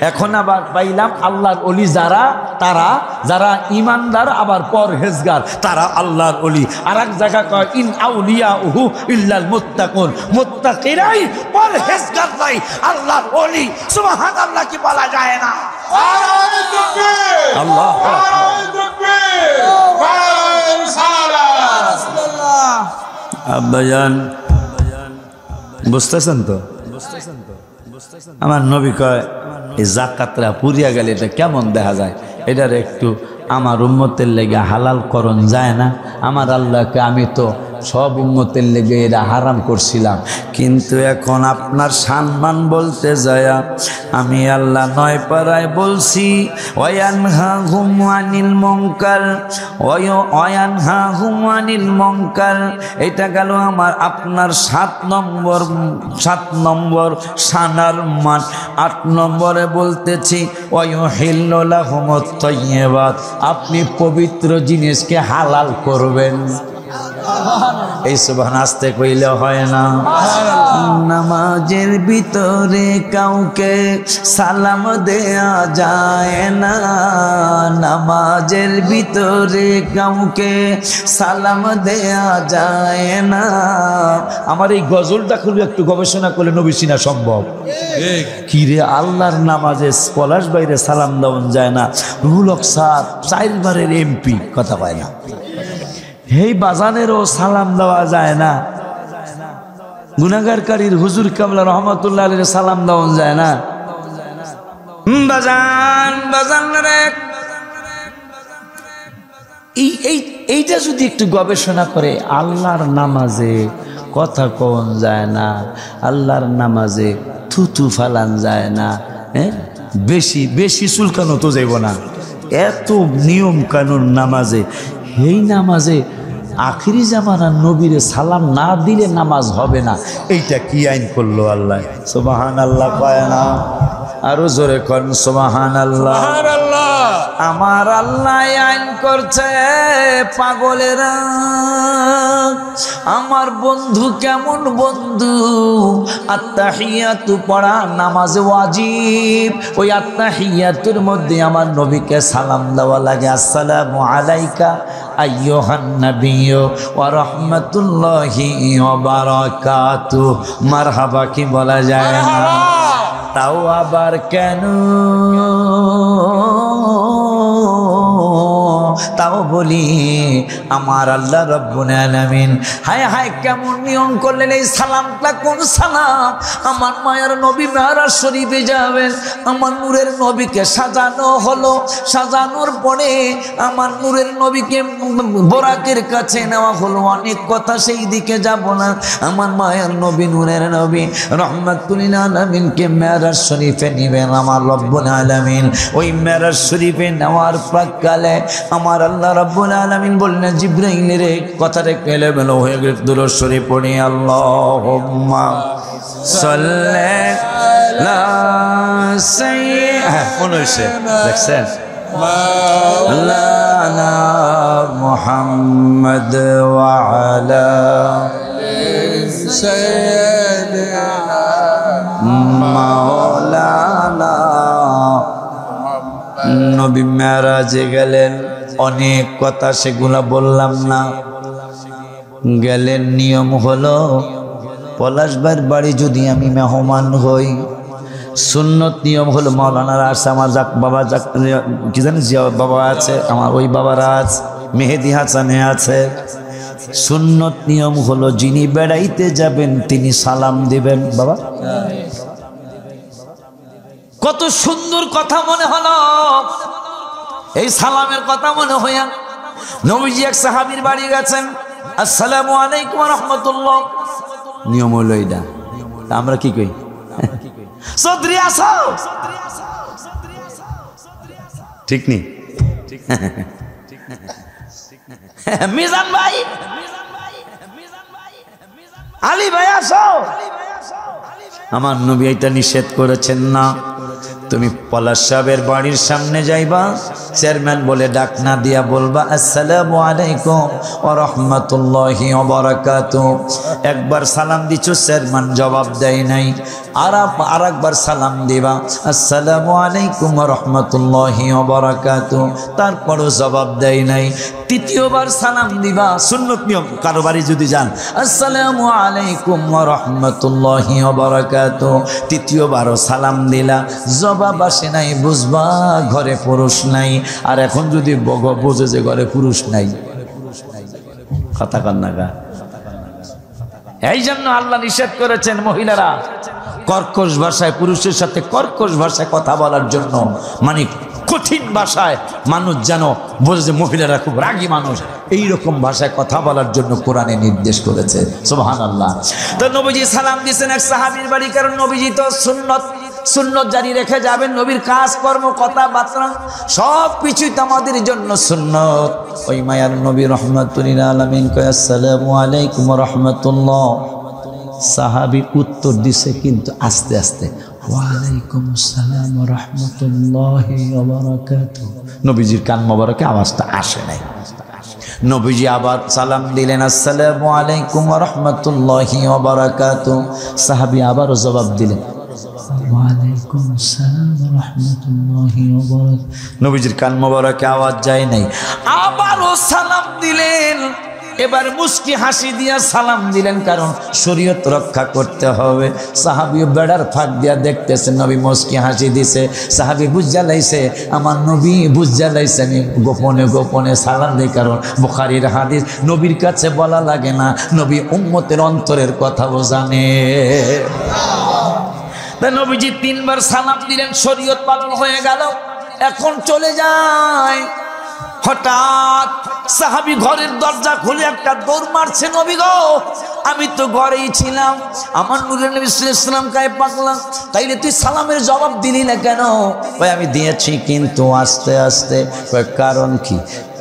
এখন আবার পাইলাম আল্লাহর ওলি যারা, তারা যারা ঈমানদার আবার পরহেজগার, তারা আল্লাহর ওলি। আর এক জায়গা কয় ইন আউলিয়াউহু ইল্লাল মুত্তাকুন, মুত্তাকিরাই পরহেজগাররাই আল্লাহর ওলি। সুবহানাল্লাহ, কি বলা যায় না? আল্লাহ আব্বাজান, বুঝতেছেন তো? আমার নবী কয় এই যাকাতরা পুরিয়া গেলে এটা কেমন দেখা যায়, এটার একটু আমার উম্মতের লেগে হালাল করণ যায় না? আমার আল্লাহকে আমি তো সব উম্মতের লেগে এরা হারাম করছিলাম, কিন্তু এখন আপনার সম্মান বলতে যায়া আমি আল্লাহ 9 পারায় বলছি ওয়ায়ানহাহুম আনিল মুনকার ওয়ায়ানহাহুম আনিল মুনকার। এটা গেল আমার আপনার 7 নম্বর সানার মান। 8 নম্বরে বলতেছি ওয়ায়ুহিল্লু লাহুমুত তাইয়্যিবাত, আপনি পবিত্র জিনিসকে হালাল করবেন। এই সুবহান আস্তে কইলে হয় না। নামাজের ভিতরে কাউকে সালাম দেয়া যায় না, নামাজের ভিতরে কাউকে সালাম দেয়া যায় না। আমার এই গজলটা খুব একটু গবেষণা করলে নবী চিনা সম্ভব। কি রে, আল্লাহর নামাজে পলাশ বাইরে সালাম দেওয়া যায় না, রুহুল হক স্যার 4 বারের এমপি কথা পায় না, এই বাজানেরও সালাম দেওয়া যায় না, গুনাহগারকারীর হুজুর কামলা রহমাতুল্লাহ আলাইহি সালাম দেওয়া যায় না। বাজান রে, এইটা যদি একটু গবেষণা করে, আল্লাহর নামাজে কথা কোন যায় না, আল্লাহর নামাজে থুতু ফালান যায় না, বেশি বেশি চুলকানো তো যাইব না, এত নিয়ম কানুন নামাজে। এই নামাজে আখিরি জামানার নবীরে সালাম না দিলে নামাজ হবে না, এইটা কি আইন করলো আল্লাহ? সুবহানাল্লাহ কয় না? আরো জোরে কোন সুবহানাল্লাহ। আমার আল্লাহ আইন করছে পাগলেরা। আমার বন্ধু কেমন বন্ধু, আত্তাহিয়াতু পড়া নামাজে ওয়াজিব, ওই আত্তাহিয়াতুর মধ্যে আমার নবীকে সালাম দেওয়া লাগে। আসসালামু আলাইকা আইয়ুহান নাবিয়্যু ওয়া রাহমাতুল্লাহি ওয়া বারাকাতুহু। মারহাবা কি বলা যায় না? তাও আবার কেন, তাও বলি আমার আল্লাহ রাব্বুল আলামিন হায় হায় কেমন নিয়ম করলেন। এই সালামটা কোন সালাম? আমার মায়ের নবী মেরাজ শরীফে যাবেন, আমার নূরের নবীকে সাজানো হলো, সাজানোর পরে আমার নূরের নবীকে বোরাকের কাছে নেওয়া হলো। অনেক কথা, সেই দিকে যাব না। আমার মায়ের নবী নূরের নবী রহমাতুল আলামিনকে মেরাজ শরীফে নিবেন আমার রব্বুল আলামিন। ওই মেরাজ শরীফে নেওয়ার প্রাক্কালে আমার আল্লাহ রাব্বুল আলামিন বললেন জিবরাইল রে, কথাটা এলোমেলো হয়ে গেল, দুরূদ শরীফ পড়ি। আল্লাহুম্মা সাল্লি আলা সাইয়্যিদিনা, মনে হইছে দেখছেন, আলা মুহাম্মদ ওয়া আলা সাইয়্যিদিনা মাওলানা। নবী মেরাজে গেলেন, অনেক কথা সেগুলা বললাম না। গেলেন, নিয়ম হলো পলাশবার বাড়ি যদি আমি মেহমান হই, সুন্নত নিয়ম হলো মাওলানারা আছে, আমার বাবা কি জানি জিয়া বাবা আছে, আমার ওই বাবারা আছে, মেহেদি হাসানে আছে। সুন্নত নিয়ম হলো যিনি বেড়াইতে যাবেন তিনি সালাম দিবেন। বাবা কত সুন্দর কথা মনে হলো, এই সালামের কথা মনে হইয়া নবীজি এক সাহাবীর বাড়ি গেছেন, আসসালামু আলাইকুম ওয়া রাহমাতুল্লাহ। নিয়ম হলো এইটা। আমরা কি কই? চৌধুরী আসো, ঠিক নি? মিজান ভাই, আলী ভাই আসো। আমার নবী এটা নিষেধ করেছেন না। তুমি পলাশ সাহেবের বাড়ির সামনে যাইবা, চেয়ারম্যান বলে ডাক না দিয়া বলবা আসসালামু আলাইকুম ওয়া রাহমাতুল্লাহি ওয়া বারাকাতুহু। একবার সালাম দিছো, চেয়ারম্যান জবাব দেয় নাই, আর একবার সালাম দিবা আসসালামু আলাইকুম ওয়া রাহমাতুল্লাহি ওয়া বারাকাতুহু, তারপরও জবাব দেয় নাই। তৃতীয়বার সালাম দিবা, সুন্নত নিয়ম। কারো বাড়ি যদি যান আসসালামু আলাইকুম ওয়া রাহমাতুল্লাহি ওয়া বারাকাতুহু, তৃতীয়বারও সালাম দিলা, জবাব আসে নাই, বুঝবা ঘরে পুরুষ নাই। আর এখন যদি বুঝে যে ঘরে পুরুষ নাই, কথা কান্নাগা। এই জন্য আল্লাহ নিষেধ করেছেন মহিলারা কর্কশ ভাষায় পুরুষের সাথে কর্কশ ভাষায় কথা বলার জন্য, মানে কঠিন ভাষায় মানুষ যেন বোঝে যে মহিলারা খুব রাগী মানুষ, এইরকম ভাষায় কথা বলার জন্য কোরআনে নির্দেশ করেছে। সুবহানাল্লাহ। তো নবীজি সালাম দিয়েছেন এক সাহাবীর বাড়ি, কারণ নবীজি তো সুন্নত জারি রেখে যাবেন। নবীর কাজ কর্ম কথাবার্তা সব কিছুই তো আমাদের জন্য সুন্নত। ওই মায়ার নবী রহমাতুল আলামিন কয় আসসালামু আলাইকুম ওয়া রাহমাতুল্লাহ। সাহাবী উত্তর দিছে কিন্তু আস্তে আস্তে, ওয়ালাইকুম আসসালাম ওয়া রাহমাতুল্লাহি ওয়া বারাকাতুহু। নবীজির কান মোবারকে আওয়াজটা আসে নাই। নবীজি আবার সালাম দিলেন আসসালামু আলাইকুম ওয়া রাহমাতুল্লাহি ওয়া বারাকাতুহু। সাহাবী আবারও জবাব দিলেন ওয়ালাইকুম আসসালাম ওয়া রাহমাতুল্লাহি ওয়া বারাকাতুহু। নবীজির কান মোবারকে আওয়াজ যায় নাই। আবারও সালাম দিলেন, এবার মুস্কি হাসি দিয়া সালাম দিলেন, কারণ শরীয়ত রক্ষা করতে হবে। সাহাবী বেড়ার ফাঁক দিয়া দেখতেছে নবী মুস্কি হাসি দিছে। সাহাবী বুঝা লাইছে আমার নবী বুঝা লাইছে আমি গোপনে গোপনে সালাম দিই, কারণ বুখারীর হাদিস নবীর কাছে বলা লাগে না, নবী উম্মতের অন্তরের কথাও জানে। তা নবীজি 3 বার সালাম দিলেন, শরীয়ত পালন হয়ে গেল। এখন চলে যায়। হঠাৎ সাহাবী ঘরের দরজা খুলে একটা দৌড় মারছে, নবী গো আমি তো ঘরেই ছিলাম। আমার নূরের নবী সাল্লাল্লাহু আলাইহি ওয়াসাল্লাম কায় পাগলা, তাইলে তুই সালামের জবাব দিলি না কেন? ভাই আমি দিয়েছি কিন্তু আস্তে আস্তে। কয় কারণ কি?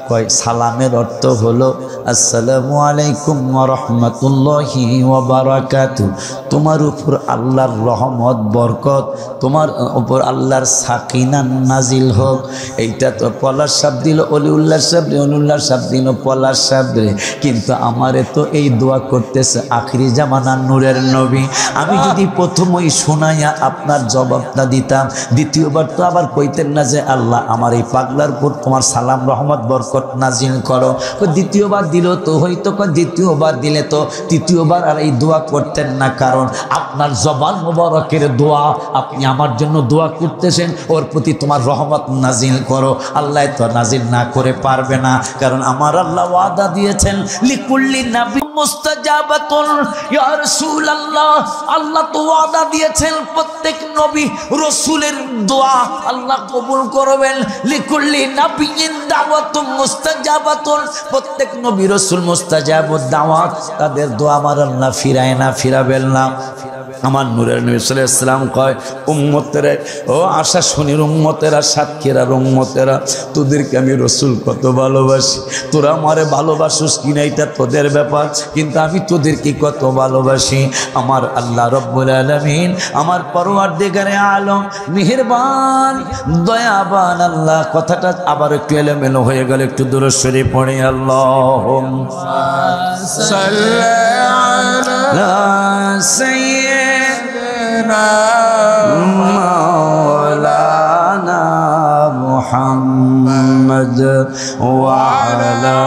কয় সালামের অর্থ হলো আসসালামু আলাইকুম ওয়া রাহমাতুল্লাহি ওয়া বারাকাতুহু। তোমার উপর আল্লাহর রহমত বরকত, তোমার উপর আল্লাহর সাকিনা নাজিল হোক। এইটা তো পলাশ সাহেব দিল, অলিউল্লাহ সাহেব, অলিউল্লাহ সাহেব দিল পলাশ সাহেব, কিন্তু আমারে তো এই দোয়া করতেছে আখিরি জামানার নূরের নবী। আমি যদি প্রথমেই শোনাইয়া আপনার জবাবটা দিতাম, দ্বিতীয়বার তো আবার কইতেন না যে আল্লাহ আমার এই পাগলার উপর তোমার সালাম রহমত বরকত নাজিল করো। দ্বিতীয়বার দিল তো হয়তো, দ্বিতীয়বার দিলে তো তৃতীয়বার আর এই দোয়া করতেন না, কারণ আপনার জবান মোবারকের দোয়া, আপনি আমার জন্য দোয়া করতেছেন, ওর প্রতি তোমার রহমত নাজিল করো। আল্লাহ তো নাজিল না করে পারবে না, কারণ আমার আল্লাহ ওয়াদা দিয়েছেন লিকুল্লি নাবী মুস্তাজাবাতুন। ইয়া রাসূলুল্লাহ, আল্লাহ তো ওয়াদা দিয়েছেন প্রত্যেক নবী রাসূলের দোয়া আল্লাহ কবুল করবেন। লিকুল্লি নাবিয়্যিন দাওয়াতুন মুস্তাজাবাতুন, প্রত্যেক নবী রাসূল মুস্তাজাবুদ দাওয়াত, তাদের দোয়া আমার আল্লাহ ফিরায় না, ফিরাবেন না। আমার নূরের নবী সাল্লাল্লাহু আলাইহি ওয়াসাল্লাম কয় উম্মতেরা, ও আশা শুনির উম্মতেরা, সাতক্ষীরার উম্মতেরা, তোদেরকে আমি রাসূল কত ভালোবাসি। তোরা আমারে ভালোবাসিস কিনা এটা তোদের ব্যাপার, কিন্তু আমি তোদেরকে কত ভালোবাসি। আমার আল্লাহ রব্বুল আলামিন, আমার পরওয়ারদিগারে আলম, মেহেরবান দয়াবান আল্লাহ। কথাটা আবার একটু এলোমেলো হয়ে গেল, একটু দুরূদ শরীফ পড়ি। আল্লাহুম্মা সাল্লি আলা সাইয়্যিদিনা মাওলানা মুহাম্মদ ওয়া আলা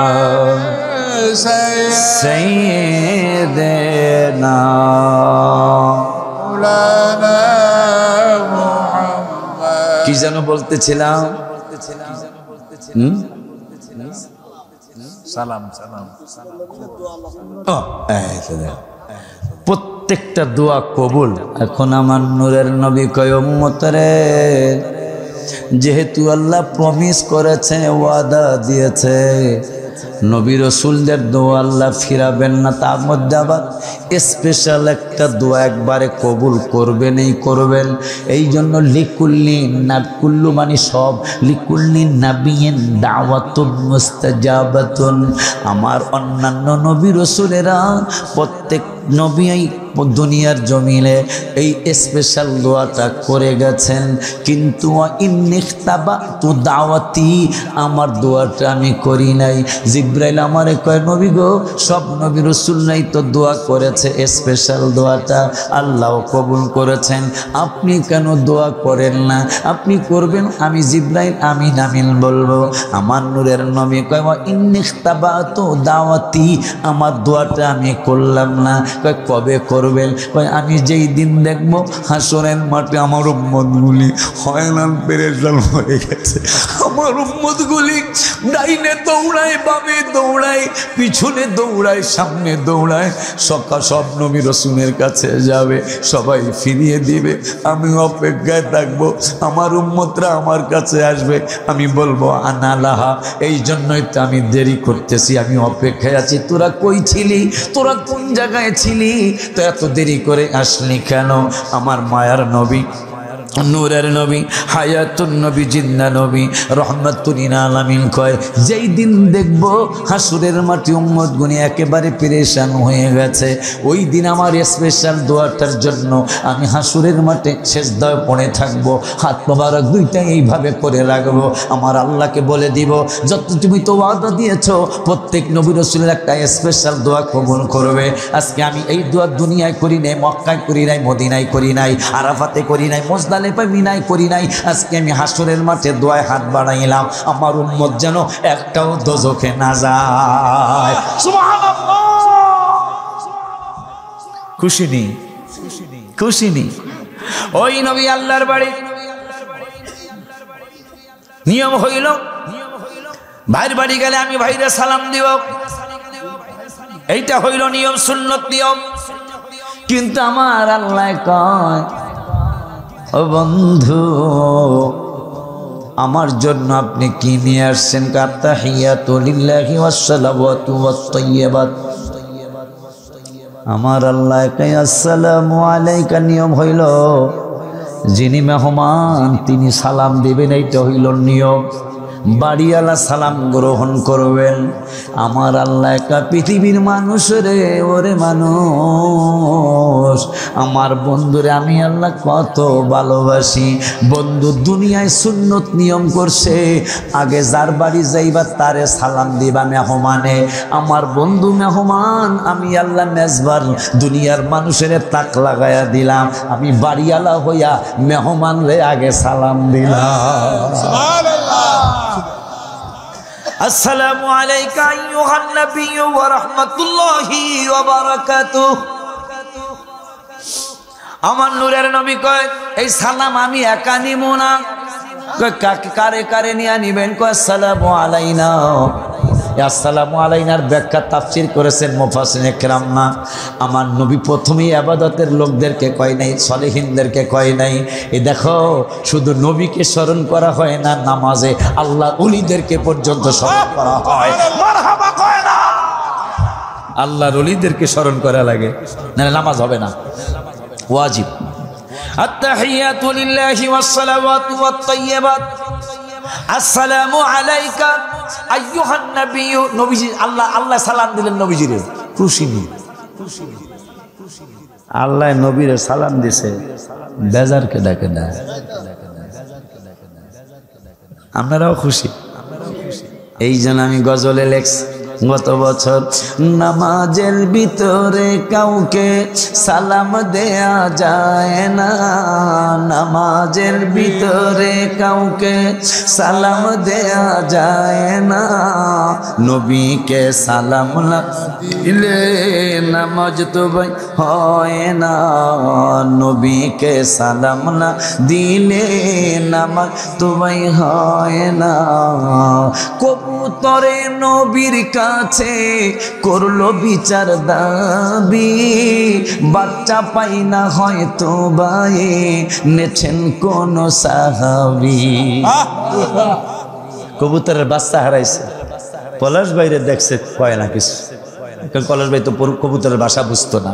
সাইয়্যিদিনা মাওলানা মুহাম্মদ। কি যেন বলতেছিলাম? সালাম সালাম। প্রত্যেকটা দোয়া কবুল। এখন আমার নূরের নবী কয় উম্মতরে, যেহেতু আল্লাহ প্রমিস করেছে, ওয়াদা দিয়েছে, নবী রাসূলদের দোয়া আল্লাহ ফিরাবেন না, তার মধ্যে আবার স্পেশাল একটা দোয়া একবারে কবুল করবেনই করবেন। এই জন্য লিকুল্লি না, কুল্লু মানে সব, লিকুল্লি নাবিয়িন দাওয়াতুন মুস্তাজাবাতুন। আমার অন্যান্য নবী রাসূলেরা প্রত্যেক নবী দুনিয়ার জমিনে এই স্পেশাল দোয়াটা করে গেছেন, কিন্তু ইন্নিখতাবাতু দাওয়াতি, আমার দোয়াটা আমি করি নাই। জিবরাইল আমারে কয় নবী গো, সব নবী রাসূল নাই তো দোয়া করেছে, স্পেশাল দোয়াটা আল্লাহ কবুল করেছেন, আপনি কেন দোয়া করেন না? আপনি করবেন, আমি জিবরাইল আমিন আমিন বলবো। আমার নূরের নবী কয় ইন্নিখতাবাতু দাওয়াতি, আমার দোয়াটা আমি করলাম না। কয় কবে করব? করবেন? কয় আমি যেই দিন দেখব হাসরের মাঠে আমার উম্মতগুলি হয়রান পেরেশান হয়ে গেছে, আমার উম্মতগুলি ডাইনে দৌড়ায়, বামে দৌড়ায়, পিছনে দৌড়ায়, সামনে দৌড়ায়, সব নবী রাসূলের কাছে যাবে, সবাই ফিরিয়ে দিবে, আমি অপেক্ষায় থাকবো, আমার উম্মতরা আমার কাছে আসবে, আমি বলবো আনা লাহা, এই জন্যই তো আমি দেরি করতেছি, আমি অপেক্ষায় আছি। তোরা কই ছিলি? তোরা কোন জায়গায় ছিলি? তো এত দেরি করে আসলি কেন? আমার মায়ার নবী, নূরের নবী, হায়াতুন নবী, জিন্দা নবী, রহমাতুল আলামিন কয় যেই দিন দেখব হাসরের মাটি উম্মত গুনি একেবারে পেরেশান হয়ে গেছে, ওই দিন আমার স্পেশাল দোয়াটার জন্য আমি হাসরের মাঠে সেজদায় পড়ে থাকবো, হাত মোবারক দুইটা এইভাবে করে রাখবো, আমার আল্লাহকে বলে দিব যত তুমি তো ওয়াদা দিয়েছো প্রত্যেক নবী রাসূলের একটা স্পেশাল দোয়া কবুল করবে। আজকে আমি এই দোয়া দুনিয়ায় করি নাই, মক্কায় করি নাই, মদিনায় করি নাই, আরাফাতে করি নাই, মুজদালিফা মিনায় করি নাই, আজকে আমি হাসরের মাঠে দোয়ায় হাত বাড়াইলাম আমার উম্মত যেন একটাও দোজখে না যায়। সুবহানাল্লাহ। খুশি নি? খুশি নি? ওই নবী আল্লাহর বাড়ি নিয়ম হইল ভাইয়ের বাড়ি গেলে আমি ভাইরে সালাম দিব, এইটা হইল নিয়ম, সুন্নত নিয়ম। কিন্তু আমার আল্লাহ কয় ও বন্ধু আমার জন্য আপনি কি নিয়ে আসছেন? আত্তাহিয়াতু লিল্লাহি ওয়াসসালাওয়াতু ওয়াত-তাইয়্যিবাত। আমার আল্লাহ কয় আসসালামু আলাইকা, নিয়ম হইল যিনি মেহমান তিনি সালাম দিবেন, এইটা হইল নিয়ম। বাড়িওয়ালা সালাম গ্রহণ করবেন। আমার আল্লাহ একটা পৃথিবীর মানুষ রে, ওরে মানুষ, আমার বন্ধুরে আমি আল্লাহ কত ভালোবাসি। বন্ধু দুনিয়ায় সুন্নত নিয়ম করছে, আগে যার বাড়ি যাইবা তারে সালাম দিবা মেহমানে। আমার বন্ধু মেহমান, আমি আল্লাহ মেজবান, দুনিয়ার মানুষের তাক লাগাইয়া দিলাম, আমি বাড়িওয়ালা হইয়া মেহমান রে আগে সালাম দিলাম। আসসালামু আলাইকা আইয়ুহান নবিয়্যু ওয়া রাহমাতুল্লাহি ওয়া বারাকাতুহু। আমার নূরের নবী কয় এই সালাম আমি একা নিব না, কারে কারে নিয়ে নিবেন? কয় আসসালামু আলাইনা। আসসালামু আলাইনার ব্যাখ্যা তাফসীর করেছেন মুফাসসিরিনে কেরাম। না, আমার নবী প্রথমেই ইবাদতের লোকদেরকে কয় নাই, সলিহিনদেরকে কয় নাই। এই দেখো শুধু নবীকে স্মরণ করা হয় না, নামাজে আল্লাহ ওলিদেরকে পর্যন্ত স্মরণ করা হয়। মারহাবা কয় না, আল্লাহর ওলিদেরকে স্মরণ করা লাগে, নাহলে নামাজ হবে না, ওয়াজিব। আত্তাহিয়াতু লিল্লাহি ওয়াসসালাওয়াতু ওয়াত-তাইয়্যিবাত। আসসালামু আলাইকা আইয়ুহান নবিয়্যু। নবীজি আল্লাহ সালাম দিলেন নবীজিরে, খুশি নি? আল্লাহ নবীরে সালাম দিছে, বেজারকে ডাকে না। আপনারাও খুশি? এই জন্য আমি গজলে লেখছি গত বছর, নামাজের ভিতরে কাউকে সালাম দেয়া যায় না, নামাজের ভিতরে কাউকে সালাম দেয়া যায় না, নবীকে সালাম না দিলে নামাজ তো ভাই হয় না, নবীকে সালাম না দিলে নামাজ তো ভাই হয় না। কবুতরে নবীর কাছে করলো বিচার দাবি, বাচ্চা পাই না হয়তো ভাই নেছেন কোন সাহাবী। কবুতরের বাচ্চা হারাইছে, পলাশ বাইরে দেখছে, কয় না কিছু, পলাশ ভাই তো কবুতরের ভাষা বুঝতো না।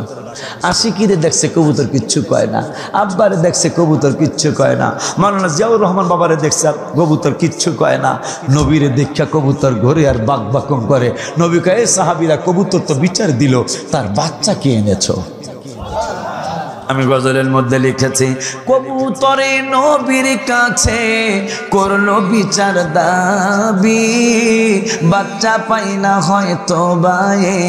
আশিকিরে দেখছে, কবুতর কিচ্ছু কয় না। আব্বারে দেখছে, কবুতর কিচ্ছু কয় না। মাওলানা জিয়াউর রহমান বাবারে দেখছে, কবুতর কিচ্ছু কয় না। নবীরে দেখা কবুতর ঘরে আর বাক বাকম করে। নবী কয় এ সাহাবীরা, কবুতর তো বিচার দিল, তার বাচ্চা কে এনেছো? আমি গজলের মধ্যে লিখেছি, কবুতরে নবীর কাছে করলো বিচার দাবি, বাচ্চা পাই না হয়তো বায়ে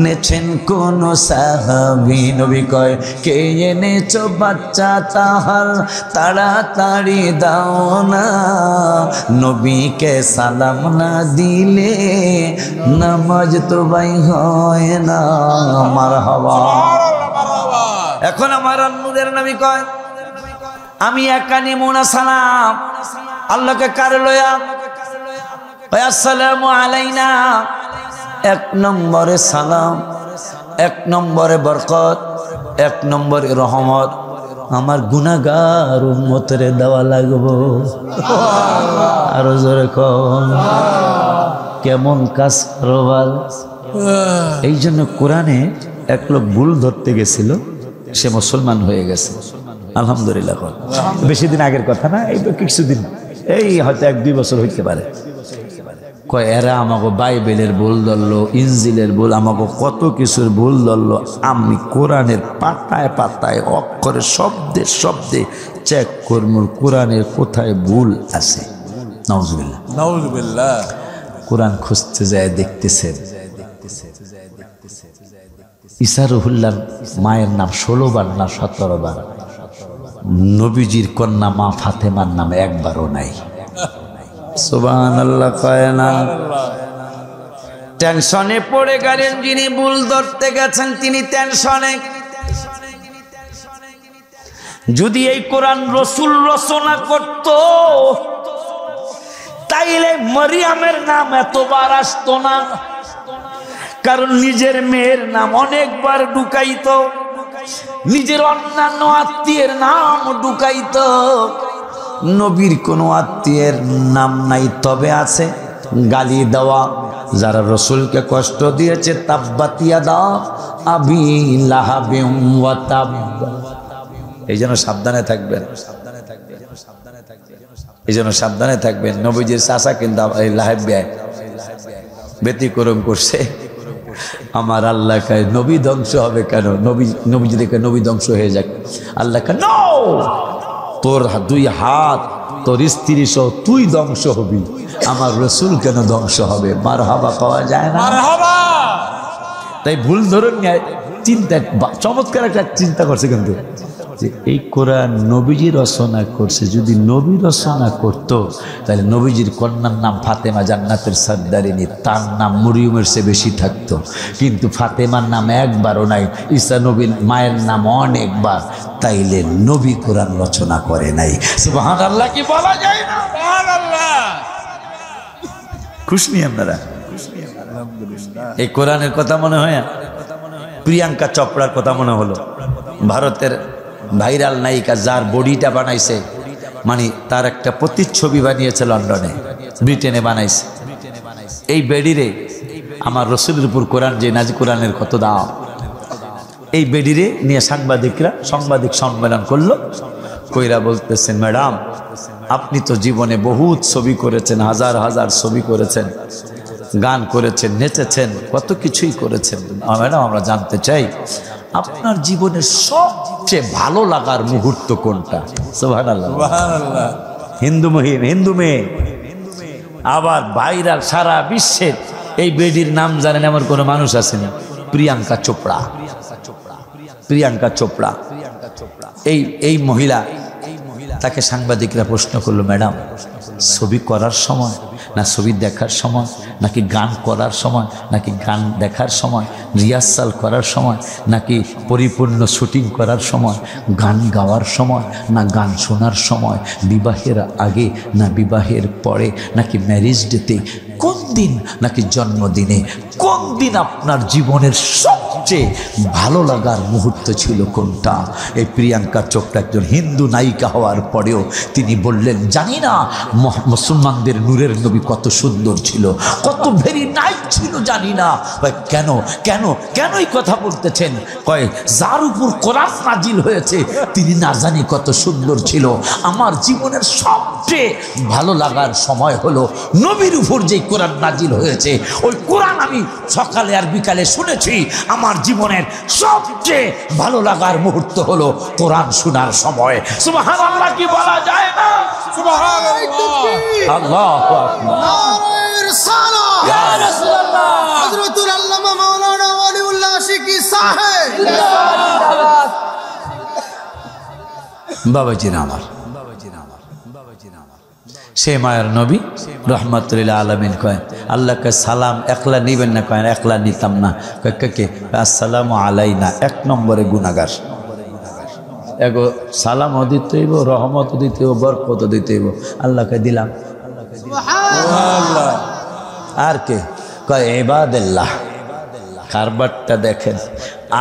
নেছেন কোন সাহাবী। নবী কয় কে এনেছো বাচ্চা তাহার তাড়াতাড়ি দাও না, নবীকে সালাম না দিলে নামাজ তো ভাই হয় না। মারহাবা। এখন আমার নূরের নবী কয় আমি একা নিমু না সালাম, আল্লাহকে কারে লয়া আসসালামু আলাইনা, এক নম্বরে সালাম, এক নম্বরে বরকত, এক নম্বরে রহমত আমার গুনাহগার উম্মতের দেওয়া লাগবো। আরো জোরে কন, কেমন কাজ করো বল। এই জন্য কোরআনে এক লোক ভুল ধরতে গেছিল, সে মুসলমান হয়ে গেছে আলহামদুলিল্লাহ। বেশি দিন আগের কথা না, এই কিছুদিন, এই হয়তো 1-2 বছর হইতে পারে। কয় এরা আমাকে বাইবেলের ভুল ধরলো, ইনজিলের ভুল, আমাকে কত কিছুর ভুল ধরলো। আমি কোরআনের পাতায় পাতায় অক্ষরে শব্দে শব্দে চেক করবো কোরআনের কোথায় ভুল আছে। নাউজুবিল্লাহ নাউজুবিল্লাহ। কোরআন খুঁজতে যায় দেখতেছেন ঈসা রুহুল্লাহর মায়ের নাম 16 বার না 17 বার, নবীজির কন্যা মা ফাতেমার নাম একবারও নাই। সুবহানাল্লাহ কয় না। টেনশনে পড়ে গেলেন, যিনি ভুল ধরতে গেছেন তিনি টেনশনে। যদি এই কোরআন রসুল রচনা করত তাইলে মরিয়মের নাম এতবার আসতো না, কারণ নিজের মেয়ের নাম অনেকবার ঢুকাইতো, নিজের অন্যান্য আত্মীয়ের নাম ঢুকাইতো। নবীর কোনো আত্মীয়ের নাম নাই, তবে আছে গালি দেওয়া, যারা রসুলকে কষ্ট দিয়েছে। তাব্বাত ইয়াদা আবি লাহাবিন ওয়া তাব। এই জন্য সাবধানে থাকবেন, এই জন্য সাবধানে থাকবেন। নবীজির চাচা কিন্তু লাহাব ব্যতিক্রম করছে। আমার আল্লাহ কয় নবী ধ্বংস হবে কেন? নবী যদি নবী ধ্বংস হয়ে যাক, আল্লাহ কয় নো, তোর 2 হাত তোর স্ত্রী সহ তুই ধ্বংস হবি, আমার রসুল কেন ধ্বংস হবে? মারহাবা পাওয়া যায় না। তাই ভুল ধরুন চিন্তা, চমৎকার একটা চিন্তা করছে কিন্তু যে এই কোরআন নবীজি রচনা করছে। যদি নবী রচনা করত তাহলে নবীজির কন্যার নাম ফাতেমা, জান্নাতের সর্দারিনী, তার নাম মরিয়মের চেয়ে বেশি থাকতো, কিন্তু ফাতেমার নাম একবারও নাই। ঈসা নবীর মায়ের নাম অনেকবার, তাইলে নবী কোরআন রচনা করে নাই। সুবহানাল্লাহ কি বলা যায় না? সুবহানাল্লাহ। খুশি নি আপনারা? এই কোরআনের কথা মনে হয় প্রিয়াঙ্কা চোপড়ার কথা মনে হলো, ভারতের ভাইরাল নায়িকা, যার বডিটা বানাইছে, মানে তার একটা প্রতিচ্ছবি বানিয়েছে লন্ডনে, ব্রিটেনে বানাইছে। এই বেডিরে আমার রসুলের উপর কোরআন যে নাজি, কোরআনের কত দাম। এই বেডিরে নিয়ে সাংবাদিকরা সাংবাদিক সম্মেলন করলো, কইরা বলতেছেন ম্যাডাম আপনি তো জীবনে বহুত ছবি করেছেন, হাজার হাজার ছবি করেছেন, গান করেছেন, নেচেছেন, কত কিছুই করেছেন। ম্যাডাম আমরা জানতে চাই আপনার জীবনের সবচেয়ে ভালো লাগার মুহূর্ত কোনটা? সুবহানাল্লাহ সুবহানাল্লাহ। হিন্দু মেয়ে, আবার ভাইরাল সারা বিশ্বের। এই বেডির নাম জানেন এমন কোনো মানুষ আছে না? প্রিয়াঙ্কা চোপড়া। প্রিয়াঙ্কা চোপড়া এই মহিলা, তাকে সাংবাদিকরা প্রশ্ন করলো ম্যাডাম ছবি করার সময় না ছবি দেখার সময়, নাকি গান করার সময়, নাকি গান দেখার সময়, রিহার্সাল করার সময়, নাকি পরিপূর্ণ শুটিং করার সময়, গান গাওয়ার সময় না গান শোনার সময়, বিবাহের আগে না বিবাহের পরে, নাকি ম্যারেজ ডেতে, কোন দিন, নাকি জন্মদিনে, কোন দিন আপনার জীবনের সবচেয়ে ভালো লাগার মুহূর্ত ছিল কোনটা? এই প্রিয়াঙ্কা চোপড়া একজন হিন্দু নায়িকা হওয়ার পরেও তিনি বললেন জানি না মুসলমানদের নূরের নবী কত সুন্দর ছিল, কত ভেরি নাইস ছিল জানি না। কেন কেন কেন এই কথা বলতেছেন? কয় যার উপর কোরআন নাজিল হয়েছে তিনি না জানি কত সুন্দর ছিল। আমার জীবনের সবচেয়ে ভালো লাগার সময় হলো নবীর উপর যে কোরআন নাজিল হয়েছে, ওই কোরআন আমি সকালে আর বিকালে শুনেছি। আমার জীবনের সবচেয়ে ভালো লাগার মুহূর্ত হলো কোরআন শোনার সময়। সুবহানাল্লাহ কি বলা যায় না? সুবহানাল্লাহ। আল্লাহু আকবার। নারে রিসালাত ইয়া রাসূলুল্লাহ। হযরতুল আল্লামা মাওলানা ওয়ালিউল্লাহ আশিকি সাহেব জিন্দাবাদ। বাবাজিরা আমার, সে মায়ের নবী রহমাতুল আলামিন কয় আল্লাহকে সালাম একলা নিবেন না? কয় একলা নিতাম না। কয় কে? আসসালামু আলাইনা, 1 নম্বরে গুনাহগার। এগো সালামও দিতে হইব, রহমতও দিতে হইব, বরকতও দিতে হইব। আল্লাহকে দিলাম। আর কে কয় ইবাদাল্লাহ। কারবারটা দেখেন,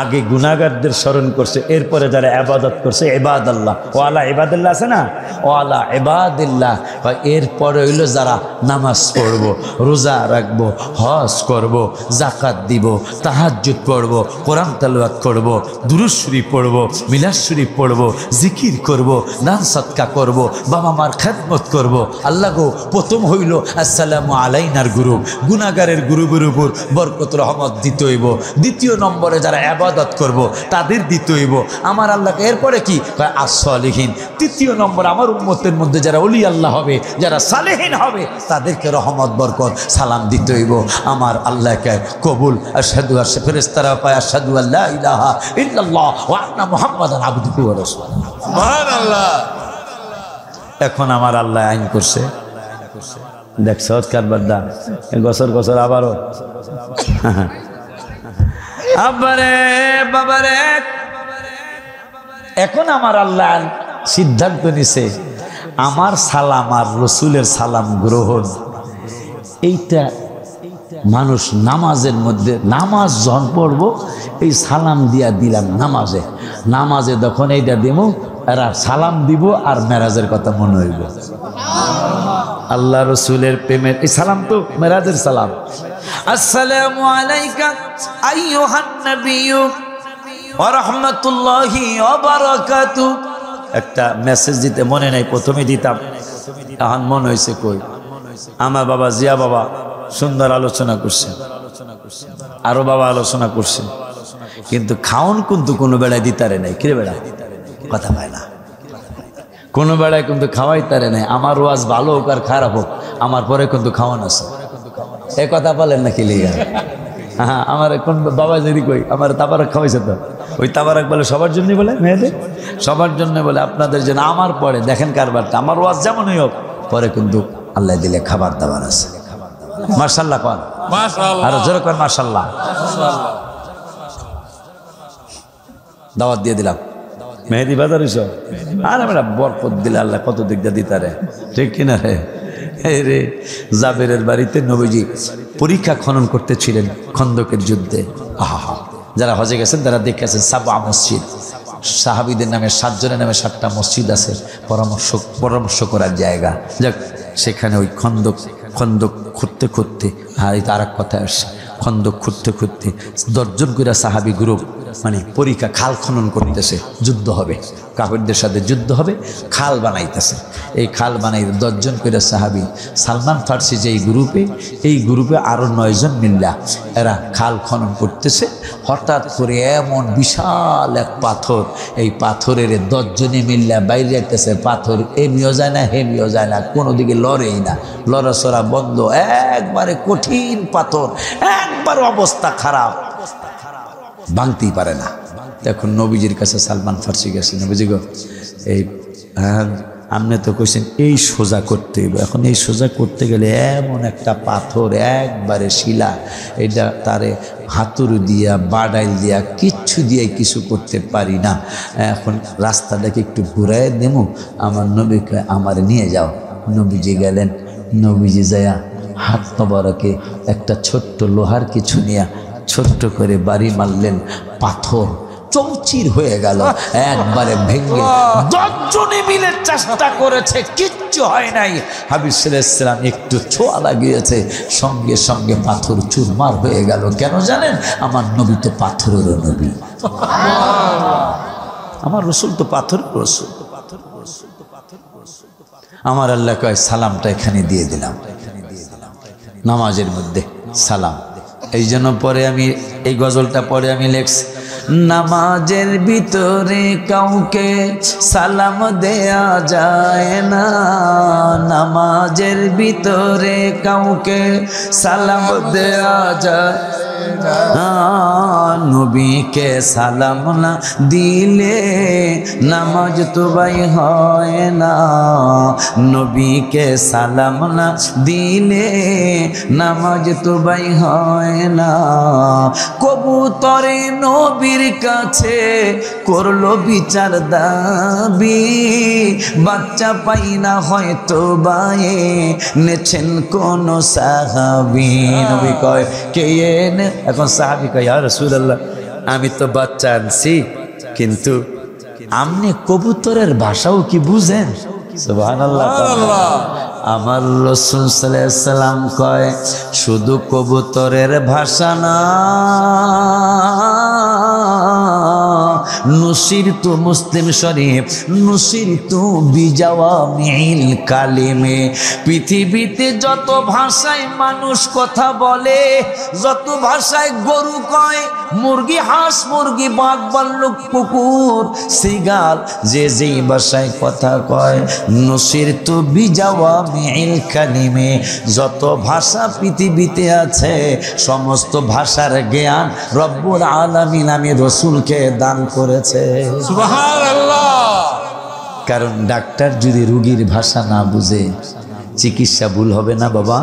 আগে গুনাহগারদের স্মরণ করছে, এরপরে যারা ইবাদত করছে ইবাদাল্লাহ। ওয়ালা ইবাদাল্লাহ আছে না, ওয়ালা ইবাদিল্লাহ। এরপরে হইল যারা নামাজ পড়ব, রোজা রাখব, হজ করব, যাকাত দিব, তাহাজ্জুদ পড়ব, কোরআন তেলাওয়াত করব, দুরূদ শরীফ পড়ব, মিলাদ শরীফ পড়ব, জিকির করব, দান সদকা করব, বাবা মার খেদমত করব। আল্লাহ গো, প্রথম হইল আসসালামু আলাইনার গ্রুপ, গুনাহগারের গ্রুপের উপর বরকত রহমত দিতে হইব। দ্বিতীয় নম্বরে যারা ইবাদত করব তাদের দিতে হইব আমার আল্লাহকে। এরপরে কি as-সালিহিন। তৃতীয় নম্বর আমার উম্মতের মধ্যে যারা ওলি আল্লাহ হবে, যারা সালেহিন হবে, তাদেরকে রহমত বরকত সালাম দিতে হইব আমার আল্লাহকে। কবুল। আশহাদু আশহাদু ফেরেশতারা কয় আশহাদু আল্লা ইলাহা ইল্লাল্লাহ ওয়া আন্না মুহাম্মাদান আবদুহু ওয়া রাসূলুহু। সুবহানাল্লাহ। এখন আমার আল্লাহ আইন করছে, দেখছ কারবারদা গছর গছর আবারও আবারে বাবারে। এখন আমার আল্লাহ সিদ্ধান্ত নিছে আমার সালাম আর রসুলের সালাম গ্রহণ। এইটা মানুষ নামাজের মধ্যে, নামাজ যখন পড়ব এই সালাম দিয়া দিলাম নামাজে, নামাজে যখন এইটা দিব এরা সালাম দিব আর মেরাজের কথা মনে হইব। আল্লাহ রসুলের প্রেমের এই সালাম তো মেরাজের সালাম। আসসালামু আলাইকা আইয়ুহান নাবিয়্যু ওয়া রাহমাতুল্লাহি ওয়া বারাকাতুহু। একটা মেসেজ দিতে মনে নাই, প্রথমে দিতাম, এখন মনে হয়েছে কই। আমার বাবা জিয়া বাবা সুন্দর আলোচনা করছে, আরো বাবা আলোচনা করছে, কিন্তু খাওন কিন্তু কোনো বেড়ায় দিতারে নাই। কিরে বেড়া কথা পায় না, কোনো বেড়ায় কিন্তু খাওয়াই তারে নাই। আমার ওয়াজ ভালো হোক আর খারাপ হোক, আমার পরে কিন্তু খাওয়ান আছে। এ কথা বলেন নাকি লিগা? হ্যাঁ, আমার কোন বাবা যদি কই আমার তাবারক খাওয়াইছে, তো ওই তাবারক বলে সবার জন্য, বলে মেয়েদের সবার জন্য বলে, আপনাদের জন্য। আমার পরে দেখেন কারবারটা, আমার ওয়াজ যেমনই হোক পরে কিন্তু আল্লাহ দিলে খাবার দাবার আছে। মাশাআল্লাহ কোন, মাশাআল্লাহ, আর জোরে কোন মাশাআল্লাহ। দাওয়াত দিয়ে দিলাম মেহেদি বাজার হইছ, আর আমরা বরকত দিলে আল্লাহ কত দিক দিয়ে দিতারে, ঠিক কিনা রে? এই রে জাবেরের বাড়িতে নবীজি পরীক্ষা খনন করতেছিলেন খন্দকের যুদ্ধে। আহা, যারা হজে গেছেন তারা দেখেছেন সাবআ মসজিদ, সাহাবীদের নামে 7 জনের নামে 7টা মসজিদ আছে, পরামর্শ করার জায়গা। যাক, সেখানে ওই খন্দক খুঁড়তে খুঁড়তে, আর এই আর এক কথা আসছে, খন্দক খুঁড়তে খুঁড়তে 10 জন করে সাহাবী গ্রুপ মানে পরীক্ষা খাল খনন করতেছে, যুদ্ধ হবে, কাফেরদের সাথে যুদ্ধ হবে, খাল বানাইতেছে। এই খাল বানাই 10 জন করে সাহাবী, সালমান ফার্সি যে এই গ্রুপে আরো 9 জন মিল্লা এরা খাল খনন করতেছে। হঠাৎ করে এমন বিশাল এক পাথর, এই পাথরের 10 জনে মিল্লা বাইরে যাইতেছে, পাথর এমিও যায় না হেমিও যায় না, কোনো দিকে লড়েই না, লড়াচড়া বন্ধ, একবারে কঠিন পাথর, একবার অবস্থা খারাপ, ভাঙতেই পারে না। এখন নবীজির কাছে সালমান ফার্সি গেছে, নবীজি গো, এই আপনি তো কইছেন এই সোজা করতে হইব, এখন এই সোজা করতে গেলে এমন একটা পাথর একবারে শিলা, এটা তারে হাতুড়ি দিয়া বাডাইল দিয়া কিচ্ছু দিয়ে কিছু করতে পারি না, এখন রাস্তাটাকে একটু ঘুরাই দেবো, আমার নবীকে আমার নিয়ে যাও। নবীজি গেলেন, নবীজি যায়া হাত মোবারকে একটা ছোট্ট লোহার কিছু নিয়ে ছোট্ট করে বাড়ি মারলেন, পাথর চৌচির হয়ে গেল, একবারে ভেঙে। 10 জনে মিলে চেষ্টা করেছে, কিচ্ছু হয় নাই। হাবিব সাল্লাল্লাহু আলাইহি ওয়াসাল্লাম একটু ছোঁয়া লাগিয়েছে, সঙ্গে সঙ্গে পাথর চুরমার হয়ে গেল। কেন জানেন? আমার নবী তো পাথরের নবী, আমার রসুল তো পাথরের রসুল। আমার আল্লাহ কয় সালামটা এখানে দিয়ে দিলাম, নামাজের মধ্যে সালাম। এই জন্য পরে আমি এই গজলটা পরে আমি লেখছি, নামাজের ভিতরে কাউকে সালাম দেয়া যায় না, নামাজের ভিতরে কাউকে সালাম দেয়া যায় নবীকে সালাম না দিলে নামাজ তো ভাই হয় না, নবীকে সালাম না দিলে নামাজ তো ভাই হয় না। কবুতরে নবীর কাছে করলো বিচার দাবি, বাচ্চা পাই না হয়তো বায়ে নেছেন কোন সাহাবী। নবী কয় কে এনে, এখন সাহাবী কয় ইয়া রাসূলুল্লাহ আমি তো বাচ্চা আনছি, কিন্তু আপনি কবুতরের ভাষাও কি বুঝেন? সুবহানাল্লাহ। আমার রাসূল সাল্লাল্লাহু আলাইহি সাল্লাম কয় শুধু কবুতরের ভাষা না, নুসিরতু মুসলিম শরীফ নুসিরতু বিজাওয়ামিল কালিমে। পৃথিবীতে যত ভাষায় মানুষ কথা বলে, যত ভাষায় গরু কয়, মুরগি হাঁস, মুরগি বাঘ ভাল্লুক কুকুর সিগাল, যে যেই ভাষায় কথা কয়, নুসিরতু বিজাওয়ামিল কালিমে। যত ভাষা পৃথিবীতে আছে সমস্ত ভাষার জ্ঞান রব্বুল আলামিন আমি রাসূলকে দান করেছে। সুবহানাল্লাহ। কারণ ডাক্তার যদি রোগীর ভাষা না বুঝে চিকিৎসা ভুল হবে না বাবা।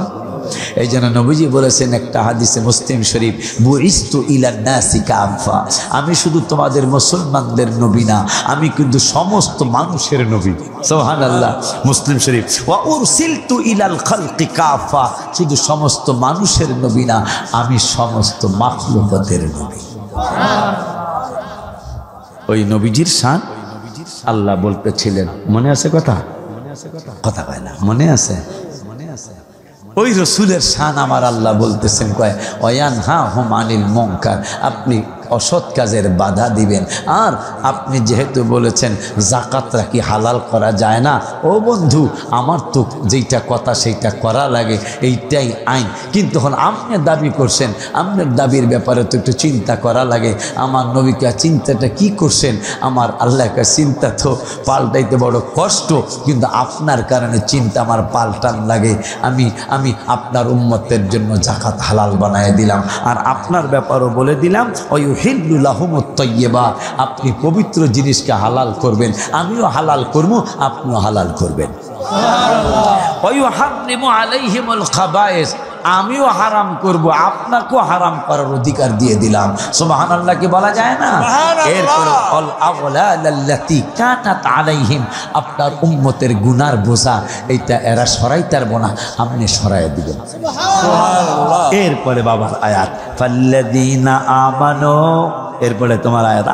এই জন্য নবীজি বলেছেন একটা হাদিসে মুসলিম শরীফ, বুইস্তু ইলান নাসি কাফা, আমি শুধু তোমাদের মুসলমানদের নবী না, আমি কিন্তু সমস্ত মানুষের নবী। সুবহানাল্লাহ। মুসলিম শরীফ, ওয়া উরসিলতু ইলাল খালকি কাফা, শুধু সমস্ত মানুষের নবী না, আমি সমস্ত মাখলুকাতের নবী। ওই নবীজির শান আল্লাহ বলতেছিলেন, মনে আছে কথা? কথা কয় না, মনে আছে? ওই রসুলের শান আমার আল্লাহ বলতেছেন, কয় ওয়ায়ানহাহুম আনিল মুনকার, আপনি অসৎ কাজের বাধা দিবেন। আর আপনি যেহেতু বলেছেন যাকাতরা কি হালাল করা যায় না, ও বন্ধু আমার তো যেইটা কথা সেইটা করা লাগে, এইটাই আইন। কিন্তু এখন আপনি দাবি করছেন, আপনার দাবির ব্যাপারে তো একটু চিন্তা করা লাগে। আমার নবীকে চিন্তাটা কি করছেন? আমার আল্লাহকে চিন্তা তো পাল্টাইতে বড় কষ্ট, কিন্তু আপনার কারণে চিন্তা আমার পাল্টান লাগে। আমি আপনার উম্মতের জন্য যাকাত হালাল বানায় দিলাম, আর আপনার ব্যাপারও বলে দিলাম ওয়ুহিল্লু লাহুমুত তাইয়্যিবা, আপনি পবিত্র জিনিসকে হালাল করবেন, আমিও হালাল করব, আপনিও হালাল করবেন। সুবহানাল্লাহ। ওয়ুহাররিমু আলাইহিমুল খাবায়েস, আমিও হারাম করব, আপনাকেও হারাম করার অধিকার দিয়ে দিলাম। সুবহানাল্লাহ কি বলা যায় না? এরপর আল আগলাল আল্লাতী কানাত আলাইহিম, আপনার উম্মতের গুনার বোঝা এইটা এরা সরাইতে পারবো না, আপনি সরাই দিবেন। সুবহানাল্লাহ। এরপরে বাবার আয়াত ফাল্লাযীনা আমানু, এরপরে তোমার আয়াত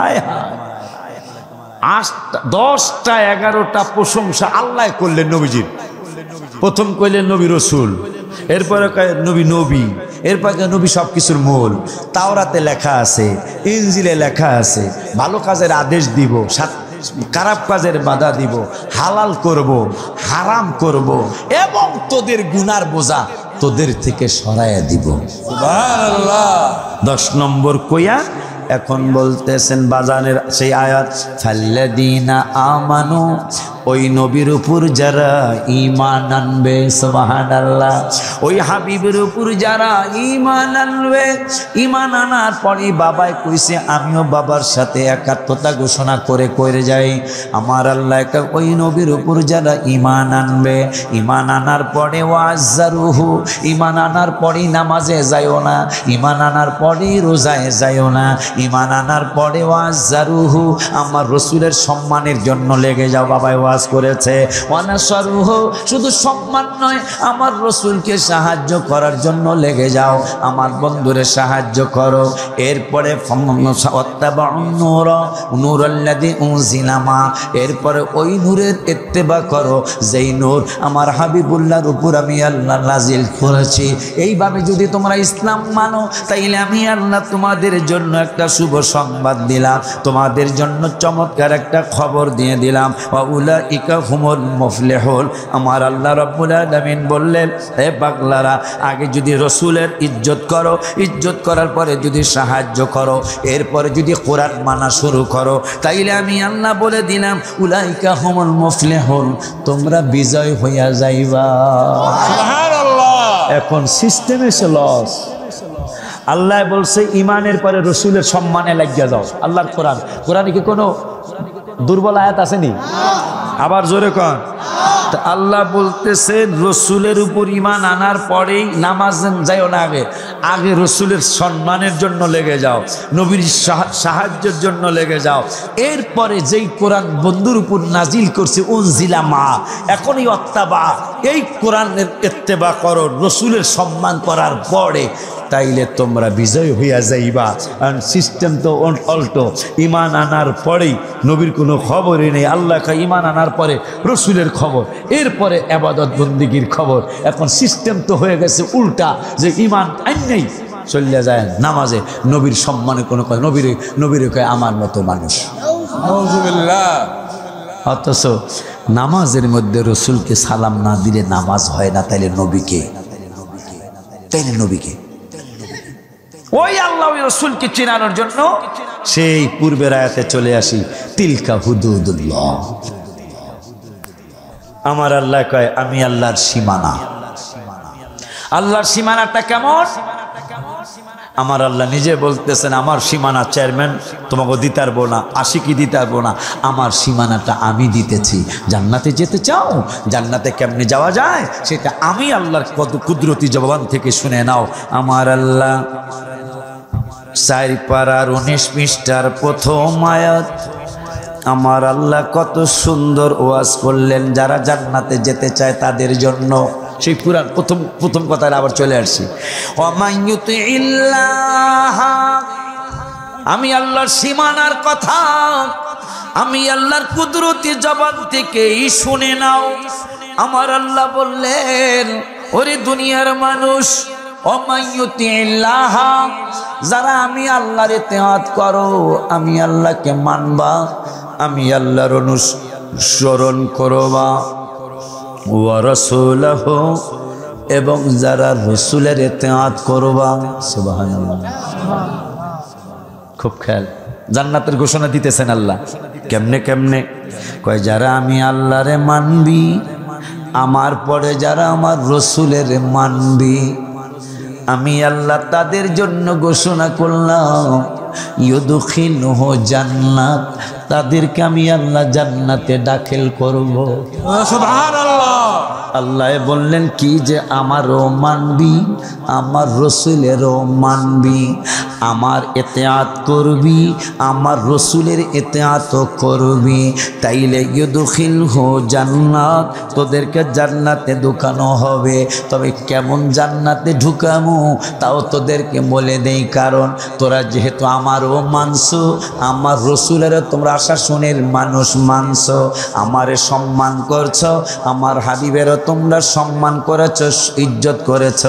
10টা 11টা প্রশংসা আল্লাহ করলেন নবীজির। প্রথম কইলেন নবী রসুল, এরপরে নবী, এরপরে নবী সব কিছুর মূল। তাওরাতে লেখা আছে, ইনজিলে লেখা আছে, ভালো কাজের আদেশ দিব, খারাপ কাজের বাধা দিব, হালাল করব, হারাম করব, এবং তোদের গুনার বোঝা তোদের থেকে সরাইয়া দিব। সুবহানাল্লাহ। 10 নম্বর কইয়া এখন বলতেছেন বাজানের সেই আয়াত ফাল্লাযীনা আমানু, ওই নবীর উপর যারা ঈমান আনবে, সুবহানাল্লাহ, ওই হাবিবের উপর যারা ঈমান আনবে, ঈমান আনার পরে বাবাই কইছে আমিও বাবার সাথে একাত্মতা ঘোষণা করে যাই। আমার আল্লাহ ওই নবীর উপর যারা ঈমান আনবে, ঈমান আনার পরে ওয়াজ্জারুহু, ঈমান আনার পরে নামাজে যায়ও না, ঈমান আনার পরে রোজায় যায়ও না, ঈমান আনার পরে ওয়াজ্জারুহু, আমার রাসূলের সম্মানের জন্য লেগে যাও। বাবাই ওয়াজ করেছে ওয়ানাসারুহু, শুধু সম্মান নয়, আমার রাসূলকে সাহায্য করার জন্য লেগে যাও, আমার বন্ধুরে সাহায্য করো। এরপরে নূরাল্লাযী উনজিলা মা, এরপরে ওই নূরের ইত্তেবা করো যেই নূর আমার হাবিবুল্লাহর উপর আমি আল্লাহ নাজিল করেছি। এইভাবে যদি তোমরা ইসলাম মানো, তাইলে আমি আল্লাহ তোমাদের জন্য একটা শুভ সংবাদ দিলাম, তোমাদের জন্য চমৎকার একটা খবর দিয়ে দিলাম। উলাইকা হুমুল মুফলিহুন। আমার আল্লাহ রাব্বুল আলামিন বললেন, হে পাগলারা, আগে যদি রাসূলের ইজ্জত করো, ইজ্জত করার পরে যদি সাহায্য করো, এরপরে যদি কোরআন মানা শুরু করো, তাইলে আমি আল্লাহ বলে দিলাম উলাইকা হুমুল মুফলিহুন, তোমরা বিজয় হইয়া যাইবা। সুবহানাল্লাহ। এখন সিস্টেম এসে লস। আল্লাহ বলছে ইমানের পরে রসুলের সম্মানে লাগিয়া যাও। আল্লাহর কোরআন, কোরআনে কি কোনো দুর্বল আয়াত আসেনি? আবার জোরে কর। আল্লাহ বলতেছে রসুলের উপর ইমান আনার পরেই নামাজ যাইও না, আগে রসুলের সম্মানের জন্য লেগে যাও, নবীর সাহায্যের জন্য লেগে যাও। এরপরে যেই কোরআন বন্ধুর উপর নাজিল করছে উনজিলা মা, এখনই অত্তাবা, এই কোরআনের ইত্তেবা করো রসুলের সম্মান করার পরে, তাইলে তোমরা বিজয় হইয়া যাইবা। আর সিস্টেম তো অল্টো, ইমান আনার পরেই নবীর কোনো খবরই নেই। আল্লাহ কা ইমান আনার পরে রসুলের খবর, এরপরে আবাদত বন্দিগির খবর। এখন সিস্টেম তো হয়ে গেছে উল্টা, যে ইমান আইনেই চলে যায় নামাজে, নবীর সম্মানে কোনো কথা, নবীর কয় আমার মতো মানুষ। অথচ নামাজের মধ্যে রসুলকে সালাম না দিলে নামাজ হয় না। তাইলে নবীকে ওই আল্লাহ ওই রসুলকে চেনানোর জন্য সেই পূর্বের আয়াতে চলে আসি, তিলকা হুদুদুল্লাহ। আমার আল্লাহ কয় আমি আল্লাহর সীমানা। আল্লাহর সীমানাটা কেমন? আমার আল্লাহ নিজে বলতেছেন আমার সীমানা চেয়ারম্যান তোমাকে দিতে পারবো না, আশিকি দিতে পারবো না, আমার সীমানাটা আমি দিতেছি। জান্নাতে যেতে চাও? জান্নাতে কেমনে যাওয়া যায় সেটা আমি আল্লাহর কত কুদরতি জবান থেকে শুনে নাও। আমার আল্লাহ 4 পারার 19 পৃষ্ঠার প্রথম আয়াত, আমার আল্লাহ কত সুন্দর ওয়াজ করলেন যারা জান্নাতে যেতে চায় তাদের জন্য। সেই পুরান প্রথম কথায় আবার চলে আসছি, আমি আল্লাহর সীমানার কথা আমি আল্লাহর কুদরতি জবান থেকেই শুনে নাও। আমার আল্লাহ বললেন ওরে দুনিয়ার মানুষ, যারা আমি আল্লাহর ইতিআত করো, আমি আল্লাহকে মানবা, আমি আল্লাহর অনুসরণ করবা, ওয়া রাসূলহু, এবং যারা রসুলের ইতিআত করবা। সুবহানাল্লাহ। খুব খেয়াল, জান্নাতের ঘোষণা দিতেছেন আল্লাহ। কেমনে কয় যারা আমি আল্লাহরে মানবি, আমার পরে যারা আমার রসুলের মানবি, আমি আল্লাহ তাদের জন্য ঘোষণা করলাম ইউদখিলহু জান্নাত, তাদেরকে আমি আল্লাহ জান্নাতে দাখিল করব। সুবহানাল্লাহ। আল্লাহ বললেন কি যে আমারও মানবি, আমার রসুলেরও মানবি, আমার ইতিআত করবি, আমার রসুলের ইতিআতও করবি, তাইলে ইউদখিলহু জান্নাত, তোদেরকে জান্নাতে ঢুকানো হবে। তবে কেমন জান্নাতে ঢুকামু তাও তোদেরকে বলে দেই, কারণ তোরা যেহেতু আমারও মানছো, আমার রসুলেরও তোমরা আশাশুনের মানুষ মানছো, আমারে সম্মান করছো, আমার হাবিবেরও তোমরা সম্মান করেছ, ইজ্জত করেছ,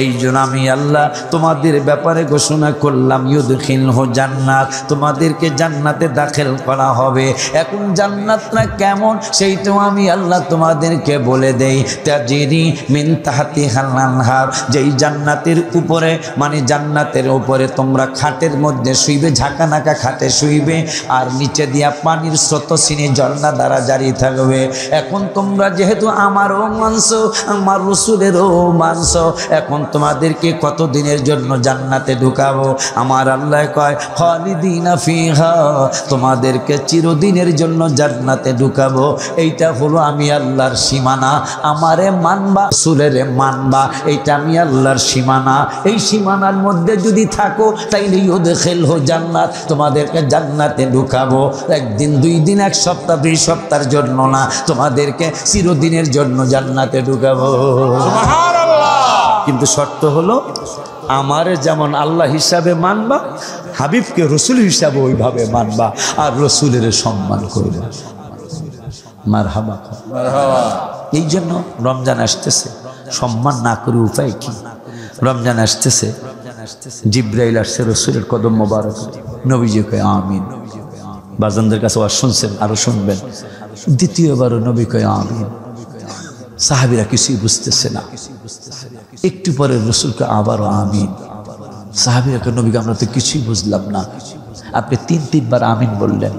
এই জন্য আমি আল্লাহ তোমাদের ব্যাপারে ঘোষণা করলাম ইউদখিলহু জান্নাত, তোমাদেরকে জান্নাতে দাখিল করা হবে। এখন জান্নাতটা কেমন সেইটাও আমি আল্লাহ তোমাদেরকে বলে দেই। তাজরি মিন তাহতিহাল আনহার, যেই জান্নাতের উপরে মানে জান্নাতের উপরে তোমরা খাটের মধ্যে শুইবে, ঝাঁকানাকা খাটে শুইবে, আর নিচে দিয়া পানির স্রোতস্বিনী ঝর্ণা দ্বারা জারি থাকবে। এখন তোমরা যেহেতু আমারও মানছো, আমার রসুলেরও মানছো, এখন তোমাদেরকে কত দিনের জন্য জান্নাতে ঢুকাবো? আমার আল্লাহ কয় খালিদিনা ফিহা, তোমাদেরকে চিরদিনের জন্য জান্নাতে ঢুকাবো। এইটা হলো আমি আল্লাহর সীমানা। আমারে মানবা, রসুলের মানবা, এইটা আমি আল্লাহর সীমানা। এই সীমানার মধ্যে যদি থাকো তাইলে ইউদখিলহু জান্নাত, তোমাদেরকে জান্নাতে ঢুকাবো। 1 দিন 2 দিন 1 সপ্তাহ 2 সপ্তাহের জন্য না, তোমাদেরকে চিরদিনের জন্য জান্নাতে ঢুকাবো। সুবহানাল্লাহ। কিন্তু শর্ত হলো আমারে যেমন আল্লাহ হিসাবে মানবা, হাবিবকে রসুল হিসাবে ওইভাবে মানবা, আর রসুলের সম্মান করবে। মারহাবা মারহাবা। এই জন্য রমজান আসতেছে, সম্মান না করে উপায় কি? রমজান আসতেছে, জিব্রাইল আসছে রসুলের কদম মোবারক, নবীজি কয় আমিন। বাজানদের কাছে আর শুনছেন, আরো শুনবেন। দ্বিতীয়বারও নবী কয় আমিন। সাহাবীরা কিছুই বুঝতেছে না। একটু পরে রসুলকে আবারও আমিন। সাহাবীরা কয় নবীকে আমরা তো কিছুই বুঝলাম না, আপনি 3 বার আমিন বললেন।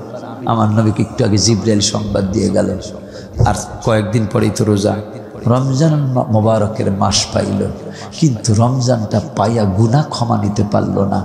আমার নবীকে একটু আগে জিব্রাইল সংবাদ দিয়ে গেল, আর কয়েকদিন পরেই তো রোজা। রমজান মোবারকের মাস পাইল, কিন্তু রমজানটা পাইয়া গুনাহ ক্ষমা নিতে পারল না।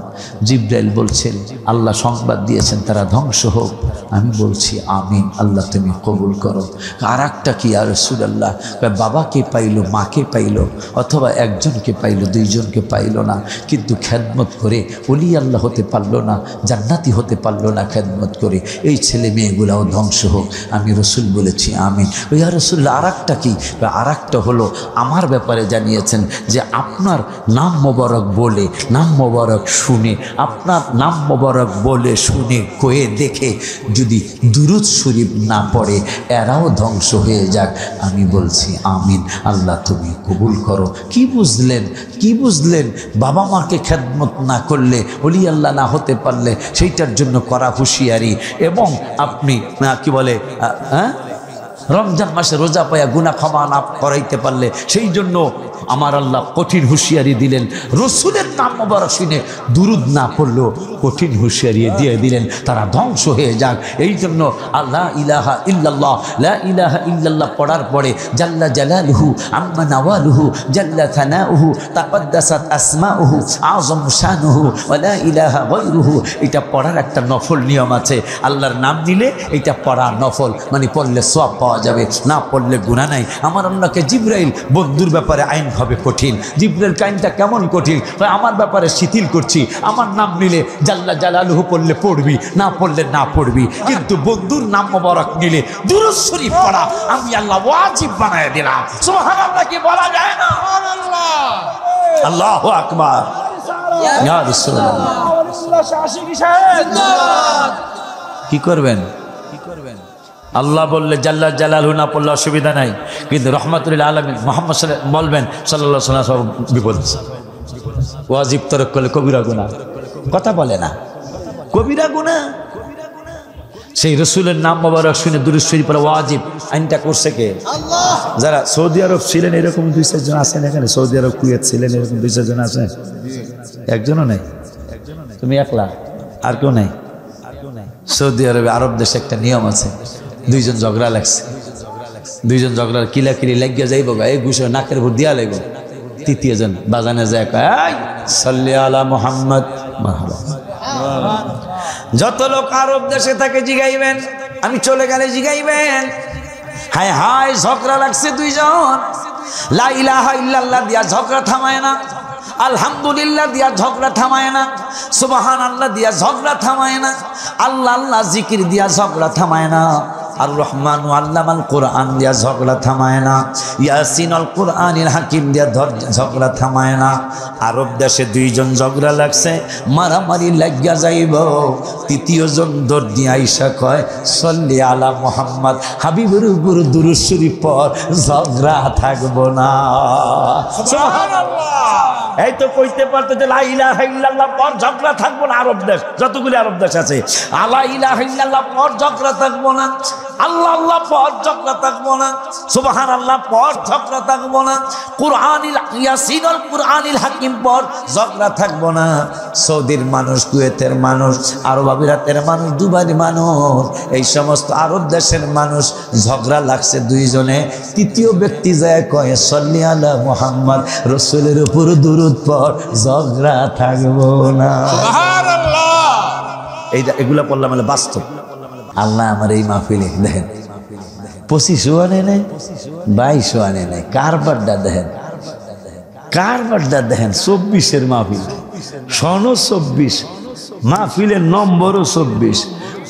জিব্রাইল বলছেন, আল্লাহ সংবাদ দিয়েছেন তারা ধ্বংস হোক। আমি বলছি আমিন, আল্লাহ তুমি কবুল করো। আর একটা কি ইয়া রাসূলুল্লাহ, বাবাকে পাইল, মাকে পাইল, অথবা একজনকে পাইল, দুইজনকে পাইল না, কিন্তু খেদমত করে ওলি আল্লাহ হতে পারল না, জান্নাতি হতে পারল না খেদমত করে, এই ছেলে মেয়েগুলাও ধ্বংস হোক। আমি রসুল বলেছি আমিন। ইয়া রাসূলুল্লাহ আর একটা কি? আর একটা হলো আমার ব্যাপারে জানিয়েছেন যে আপনার নাম মোবারক বলে, নাম মোবারক শুনে, আপনার নাম মোবারক বলে শুনে কয়ে দেখে যদি দুরূদ শরীফ না পড়ে এরাও ধ্বংস হয়ে যাক। আমি বলছি আমিন, আল্লাহ তুমি কবুল করো। কি বুঝলেন? কি বুঝলেন? বাবা মাকে খেদমত না করলে, ওলি আল্লাহ না হতে পারলে সেইটার জন্য করা হুঁশিয়ারি। এবং আপনি কি বলে রমজান মাসে রোজা পাইয়া গুনাহ ক্ষমা না করাইতে পারলে সেই জন্য আমার আল্লাহ কঠিন হুঁশিয়ারি দিলেন। রসুলের নাম মোবারক শুনে দুরুদ না পড়লেও কঠিন হুঁশিয়ারি দিয়ে দিলেন তারা ধ্বংস হয়ে যাক। এই জন্য আল্লাহ ইলাহা ইল্লাল্লাহ, লা ইলাহা ইল্লাল্লাহ পড়ার পরে জাল্লা জালালুহু আম্মা নাওয়ালুহু জাল্লা থানাউহু তাকদ্দাসাত আসমাউহু আযম শানুহু ওয়া লা ইলাহা গায়রুহু, এটা পড়ার একটা নফল নিয়ম আছে। আল্লাহর নাম নিলে এটা পড়া নফল, মানে পড়লে সওয়াব পাওয়া যাবে, না পড়লে গুনাহ নাই। আমার আল্লাহকে জিবরাইল বন্ধুর ব্যাপারে আইন হবে কঠিন। জিবরাইল কাইনটা কেমন কঠিন? আমার ব্যাপারে শিথিল করছি, আমার নাম নিলে জাল্লা জালালুহু পড়লে পড়বি, না পড়লে না পড়বি, কিন্তু বন্ধুর নাম মোবারক নিলে দুরূদ শরীফ পড়া আমি আল্লাহ ওয়াজিব বানায় দিলাম। সুবহানাল্লাহ কি বলা যায় না? সুবহানাল্লাহ, আল্লাহু আকবার, ইয়া রাসূলুল্লাহ। কি করবেন? আল্লাহ বললে জাল্লা জালালহু না পড়লে অসুবিধা নাই, কিন্তু রহমাতুল আলামিন মুহাম্মদ বলবেন সাল্লাল্লাহু আলাইহি ওয়াসাল্লাম বিপদ। ওয়াজিব তরক করলে কবিরা গুনাহ, কথা বলে না, কবিরা গুনাহ। সেই রসুলের নাম মোবারক শুনে দুরূদ শরীফ পড়া ওয়াজিব। আইনটা করছে কে? আল্লাহ। যারা সৌদি আরব ছিলেন এরকম 2-4 জন আছেন এখানে, সৌদি আরব কুয়েত ছিলেন এরকম 2-4 জন আছেন? একজনও নেই? তুমি একলা? আর কেউ নেই? সৌদি আরবে, আরব দেশে একটা নিয়ম আছে, 2 জন ঝগড়া লাগছে, 2 জন ঝগড়ার কিলাকিলি লাগিয়া যাইব, এই ঘুষে নাকের ভোট দিয়া লাগবে, তৃতীয় জন বাজানে যায় কয় সাল্লি আলা মুহাম্মদ। যত লোক আরব দেশে থাকে জিগাইবেন, আমি চলে গেলে জিগাইবেন, হায় হায় ঝগড়া লাগছে 2 জন, লা ইলাহা ইল্লাল্লাহ দিয়া ঝগড়া থামায় না, আলহামদুলিল্লাহ দিয়া ঝগড়া থামায় না, সুবহানাল্লাহ দিয়া ঝগড়া থামায় না, আল্লাহ আল্লাহ জিকির দিয়া ঝগড়া থামায় না, আর রহমান আল্লামাল কোরআন দিয়া ঝগড়া থামায় না, ইয়াসিন আল কোরআনিল হাকিম দিয়া ঝগড়া থামায় না। আরব দেশে 2 জন ঝগড়া লাগছে, মারামারি লাগিয়া যাইব, তৃতীয় জন দৌড় দিয়া আইসা কয় সাল্লি আলা মুহাম্মদ, হাবিবের উপর দুরূদ শরীফ পড়, ঝগড়া থাকবো না। সুবহানাল্লাহ। এই তো কইতে পারতো যে লা ইলাহা ইল্লাল্লাহ পর ঝগড়া থাকবো না। আরব দেশ যতগুলি আরব দেশ আছে, লা ইলাহা ইল্লাল্লাহ পর ঝগড়া থাকবো না, আল্লাহ আল্লাহ পর ঝগড়া থাকবো না, সুবহানাল্লাহ পর ঝগড়া থাকবো না, কুরআনিল ইয়াসিনুল কুরআনিল হাকিম পর ঝগড়া থাকবো না। সৌদির মানুষ, কুয়েতের মানুষ, আরব আমিরাতের মানুষ, দুবাইয়ের মানুষ, এই সমস্ত আরব দেশের মানুষ ঝগড়া লাগছে 2 জনে, তৃতীয় ব্যক্তি যায় কয় সাল্লি আলা মুহাম্মদ, রাসূলের উপর দুরূদ পড়, ঝগড়া থাকবো না। সুবহানাল্লাহ। এইটা এগুলা পড়লাম মানে বাস্তব। আল্লাহ আমার এই মাহফিলে দেখেন 25 আনে নাই, 22 আনে নাই, কারবারটা দেখেন, কারবারটা দেখেন, 24-এর মাহফিল, সনও 24, মাহফিলের নম্বরও 24,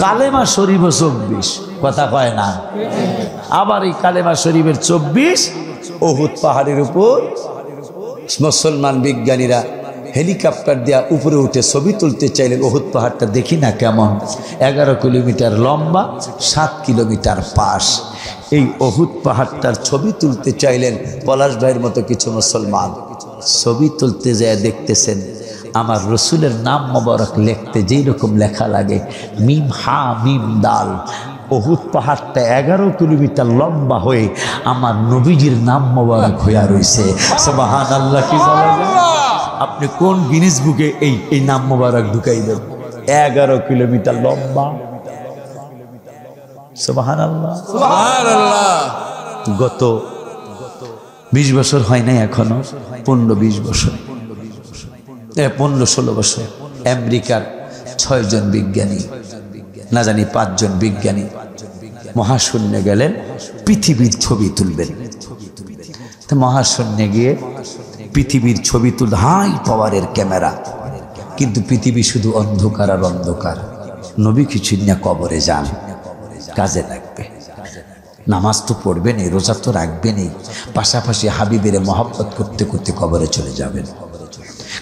কালেমা শরীফও 24, কথা কয় না? আবার এই কালেমা শরীফের 24 উহুদ পাহাড়ের উপর মুসলমান বিজ্ঞানীরা হেলিকপ্টার দেওয়া উপরে উঠে ছবি তুলতে চাইলেন। উহুদ পাহাড়টা দেখি না কেমন, 11 কিলোমিটার লম্বা, 7 কিলোমিটার পাশ। এই উহুদ পাহাড়টার ছবি তুলতে চাইলেন পলাশ ভাইয়ের মতো কিছু মুসলমান। ছবি তুলতে যায় দেখতেছেন আমার রসুলের নাম মোবারক লিখতে যেই রকম লেখা লাগে, মিম হা মিম দাল, উহুদ পাহাড়টা 11 কিলোমিটার লম্বা হয়ে আমার নবীজির নাম মোবারক হইয়া রয়েছে। সুবহানাল্লাহ। কি বলেন আপনি? কোন গিনিস বুকে এই নাম মোবারক ঢুকাইবেন? 11 কিলোমিটার লম্বা। সুবহানাল্লাহ, সুবহানাল্লাহ। গত 20 বছর হয় নাই এখনো, 15-20 বছর, 15-16 বছর আমেরিকার 6 জন বিজ্ঞানী, না জানি 5 জন বিজ্ঞানী মহাশূন্যে গেলেন পৃথিবীর ছবি তুলবেন। তো মহাশূন্যে গিয়ে পৃথিবীর ছবি তুল, হাই পাওয়ারের ক্যামেরা, কিন্তু পৃথিবী শুধু অন্ধকার আর অন্ধকার। নবী কিছু না কবরে যান, কাজে লাগবে। নামাজ তো পড়বেনই, রোজা তো রাখবেনই, পাশাপাশি হাবিবের মহব্বত করতে করতে কবরে চলে যাবেন।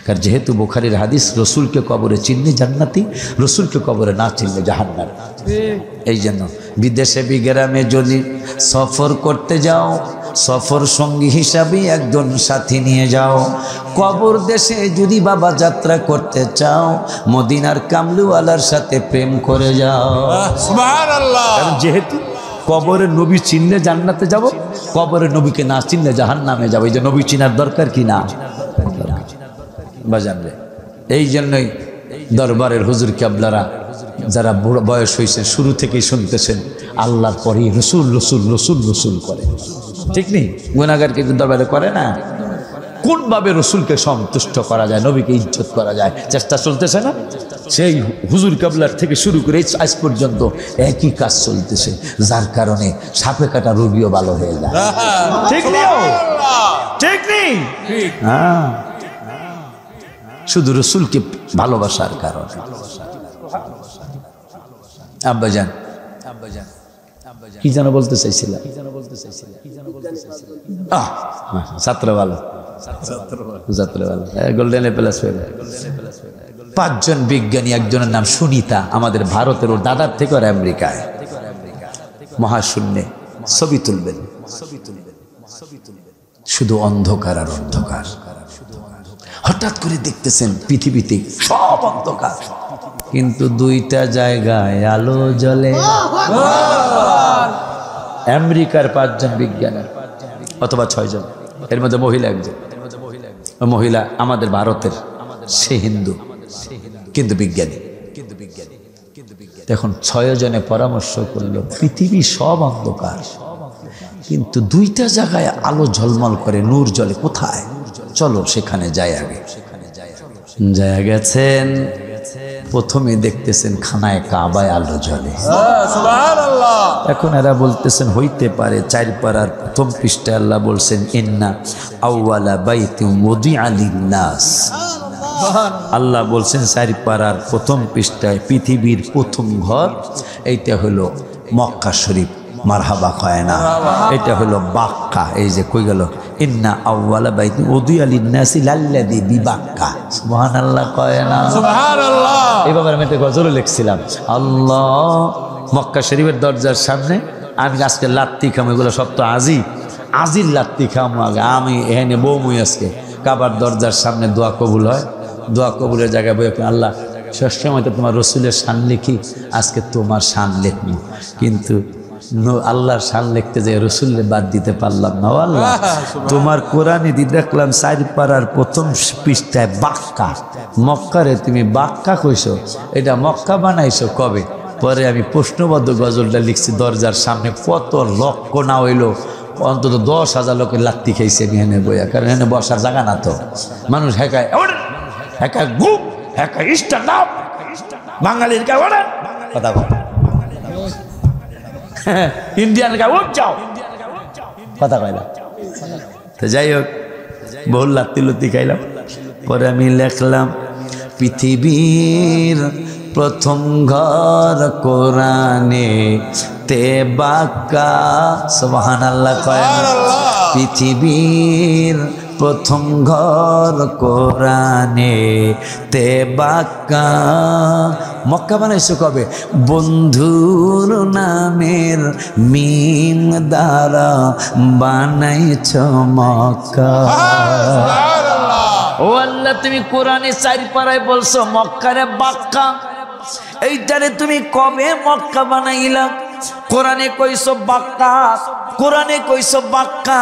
কারণ যেহেতু বুখারীর হাদিস, রসুলকে কবরে চিনলে জান্নাতি, রসুলকে কবরে না চিনলে জাহান্নাম। এই জন্য বিদেশে বিগ্রামে যদি সফর করতে যাও, সফর সঙ্গী হিসাবে একজন সাথী নিয়ে যাও। কবর দেশে যদি বাবা যাত্রা করতে চাও, মদিনার কামলিওয়ালার সাথে প্রেম করে যাও। সুবহানাল্লাহ। কারণ যেহেতু কবরে নবী চিনলে জান্নাতে যাব, কবরে নবীকে না চিনলে জাহান্নামে যাব। এই যে নবী চিনার দরকার কি না বাজান রে? এই জন্যই দরবারের হুজুর কেবলারা যারা বুড়ো বয়স হয়েছে শুরু থেকেই শুনতেছেন আল্লাহর পরেই রসুল রসুল রসুল রসুল করে, ঠিক নেই? গুনাহগার কিন্তু দরবারে করে না। কোনভাবে রসুলকে সন্তুষ্ট করা যায়, নবীকে ইজ্জত করা যায়, চেষ্টা চলতেছে না? সেই হুজুর কেবলার থেকে শুরু করে আজ পর্যন্ত একই কাজ চলতেছে, যার কারণে সাপে কাটা রোগীও ভালো হয়ে যায়। ঠিক নেই? ঠিক নেই? হ্যাঁ, শুধু রসুলকে ভালোবাসার কারণে। আব্বাজান কি যেন বলতে চাইছিলাম? ছাত্র ভালো, ছাত্র ভালো, গোল্ডেন প্লাস। 5 জন বিজ্ঞানী, একজনের নাম সুনিতা, আমাদের ভারতের, ওর দাদার থেকে ওর আমেরিকায় মহাশূন্যে ছবি তুলবেন। শুধু অন্ধকার আর অন্ধকার। হঠাৎ করে দেখতেছেন পৃথিবীতে সব অন্ধকার, কিন্তু 2টা জায়গায় আলো জ্বলে। আমেরিকার 5 জন বিজ্ঞানী অথবা 6 জন, এর মধ্যে মহিলা একজন। মহিলা আমাদের ভারতের, সে হিন্দু কিন্তু বিজ্ঞানী। এখন 6 জনে পরামর্শ করলো পৃথিবী সব অন্ধকার, কিন্তু 2টা জায়গায় আলো ঝলমল করে, নূর জ্বলে। কোথায়? চলো সেখানে যাই। আগে যায় গেছেন, প্রথমে দেখতেছেন খানায় কাবায় আলো জ্বলে। এখন এরা বলতেছেন হইতে পারে 4 পারার প্রথম পৃষ্ঠায় আল্লাহ বলছেন ইন্না আউওয়ালা বাইতিন উযিআ লিন-নাস। আল্লাহ বলছেন 4 পারার প্রথম পৃষ্ঠায় পৃথিবীর প্রথম ঘর এইটা হলো মক্কা শরীফ। মারহাবা কয় না? এটা হলো বাক্কা। এই যে কই গেল ইন্না আউওয়ালা বাইতিন উযিআ লিন-নাসি লাল্লাযী বিবাক্কা। সুবহানাল্লাহ কয় না? সুবহানাল্লাহ। এইভাবে আমি একটা গজল লিখছিলাম, আল্লাহ মক্কা শরীফের দরজার সামনে আমি আজকে লাত্তি খাম, এগুলো সব তো আজির লাত্তি খাম। আগে আমি এখানে বৌমুই আজকে কাবার দরজার সামনে দোয়া কবুল হয়, দোয়া কবুলের জায়গায় বই আল্লাহ সবসময় তো তোমার রসুলের শান লিখি, আজকে তোমার শান লিখনি, কিন্তু আল্লাহর শান লিখতে যে রসুলের বাদ দিতে পারলাম না। আল্লাহ তোমার কোরআনে দি দেখলাম 4 পারার প্রথম পৃষ্ঠায় বাক্কা, মক্কারে তুমি বাক্কা কইছো, এটা মক্কা বানাইছো কবে? পরে আমি প্রশ্নবদ্ধ গজলটা লিখছি, দরজার সামনে কত লক্ষ না হইলো অন্তত 10,000 লোকের লাত্তি খাইছে আমি এনে বইয়া, কারণ এনে বসার জায়গা না তো। মানুষ হেকায় হেকায় গুপ হেকায় স্ট্যান্ড আপ, বাঙালির কা কথা বল, ইন্ডিয়ান কা উঠ যাও, কথা কয় না। তো যাই হোক, বহুল লাত্তি লুত্তি খাইলাম। পরে আমি লেখলাম পৃথিবীর প্রথম ঘর কোরআনে তে বাক্কা। সুবহানাল্লাহ কয় না? পৃথিবীর প্রথম ঘর কোরআনে তে বাক্কা। মক্কা বানাইছো কবে? বন্ধুর নামের মিম দ্বারা বানাইছ মক্কা। ও আল্লাহ, তুমি কোরআনে 4 পারায় বলছো মক্কারে বাক্কা, এইটারে তুমি কবে মক্কা বানাইলা? কোরআনে কইছো বাক্কা, কোরআনে কইছো বাক্কা,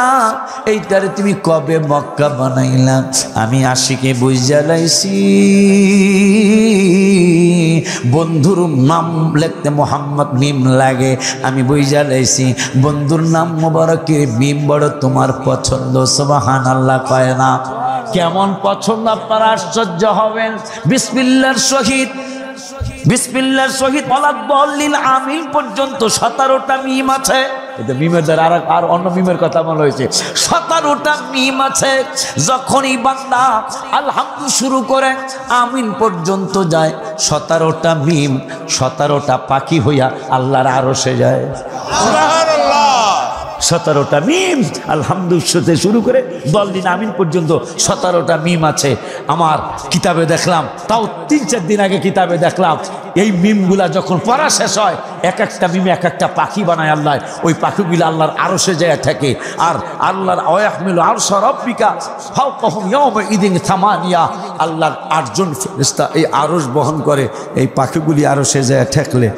এইটারে তুমি কবে মক্কা বানাইলা? আমি আশিকে বুঝা লাইছি বন্ধুর নাম লিখতে মোহাম্মদ মিম লাগে, আমি বুঝা লাইছি বন্ধুর নাম মোবারকের মিম বড় তোমার পছন্দ। সুবহানাল্লাহ কয় না? কেমন পছন্দ আপনারা আশ্চর্য হবেন। বিসমিল্লাহর সহিত, বিসমিল্লাহর সহিত ওয়ালাদ বল্লিন আমিন পর্যন্ত 17টা মিম আছে। এটা মিমের দ্বারা আর অন্য মিমের কথা বলা হয়েছে। 17টা মিম আছে। যখনই বান্দা আলহামদু শুরু করে আমিন পর্যন্ত যায়, 17টা মিম 17টা পাখি হইয়া আল্লাহর আরশে যায়। সুবহানাল্লাহ। 17টা মিম আলহামদু শুরু করে বল্লিন আমিন পর্যন্ত 17টা মিম আছে। আমার কিতাবে দেখলাম, তাও 3-4 দিন আগে কিতাবে দেখলাম, এই মিমগুলা যখন পড়া শেষ হয় এক একটা মিমে এক একটা পাখি বানায় আল্লাহ। ওই পাখিগুলো আল্লাহর আরশে যায় থাকে। আর আল্লাহর ওয়াহমিলু আরশা রাব্বিকা ফাওকাহুম ইয়াওমা ইদিন সামানিয়া, আল্লাহর 8জন ফেরেশতা এই আরশ বহন করে। এই পাখিগুলি আরশে যায় ঠেকলে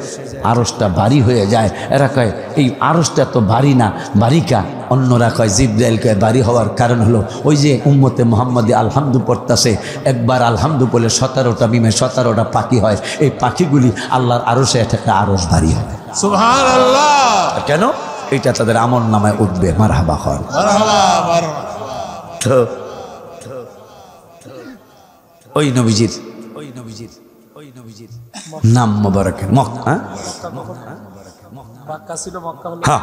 আরশটা ভারী হয়ে যায়। এরা কয় এই আরশটা তো ভারী না, বারিকা। অন্যরা কয় জিবরাইল কয় ভারী হওয়ার কারণ হলো ওই যে উম্মতে মুহাম্মাদি আলহামদু পড়তাছে, একবার আলহামদু বলে 17টা মিমে 17টা পাখি হয়। এই পাখিগুলি আল্লাহর আরশে ঠেকলে আরশ ভারী হয়। সুবহানাল্লাহ। কেন? এটা তাদের আমল নামায় উঠবে। মারহাবা হন। তো ওই নবীজির নাম মোবারক মক্কা, হ্যাঁ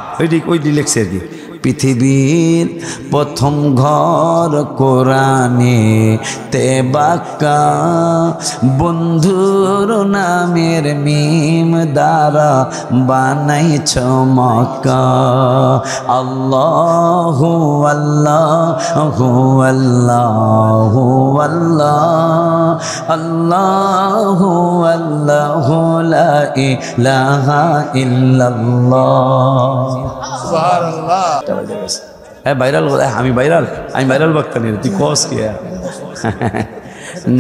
ওইটি লেখছে আর কি। পৃথিবীর প্রথম ঘর কোরআনে তে বাক্কা, বন্ধুর নামের মিম দ্বারা বানাইছ মক্কা। আল্লাহু আল্লাহু আল্লাহু আল্লাহ আল্লাহু আল্লাহু লা ইলাহা ইল্লাল্লাহ। সুবহানাল্লাহ। ভাইরাল, আমি ভাইরাল বক্তা নিয়ে তুই কস কি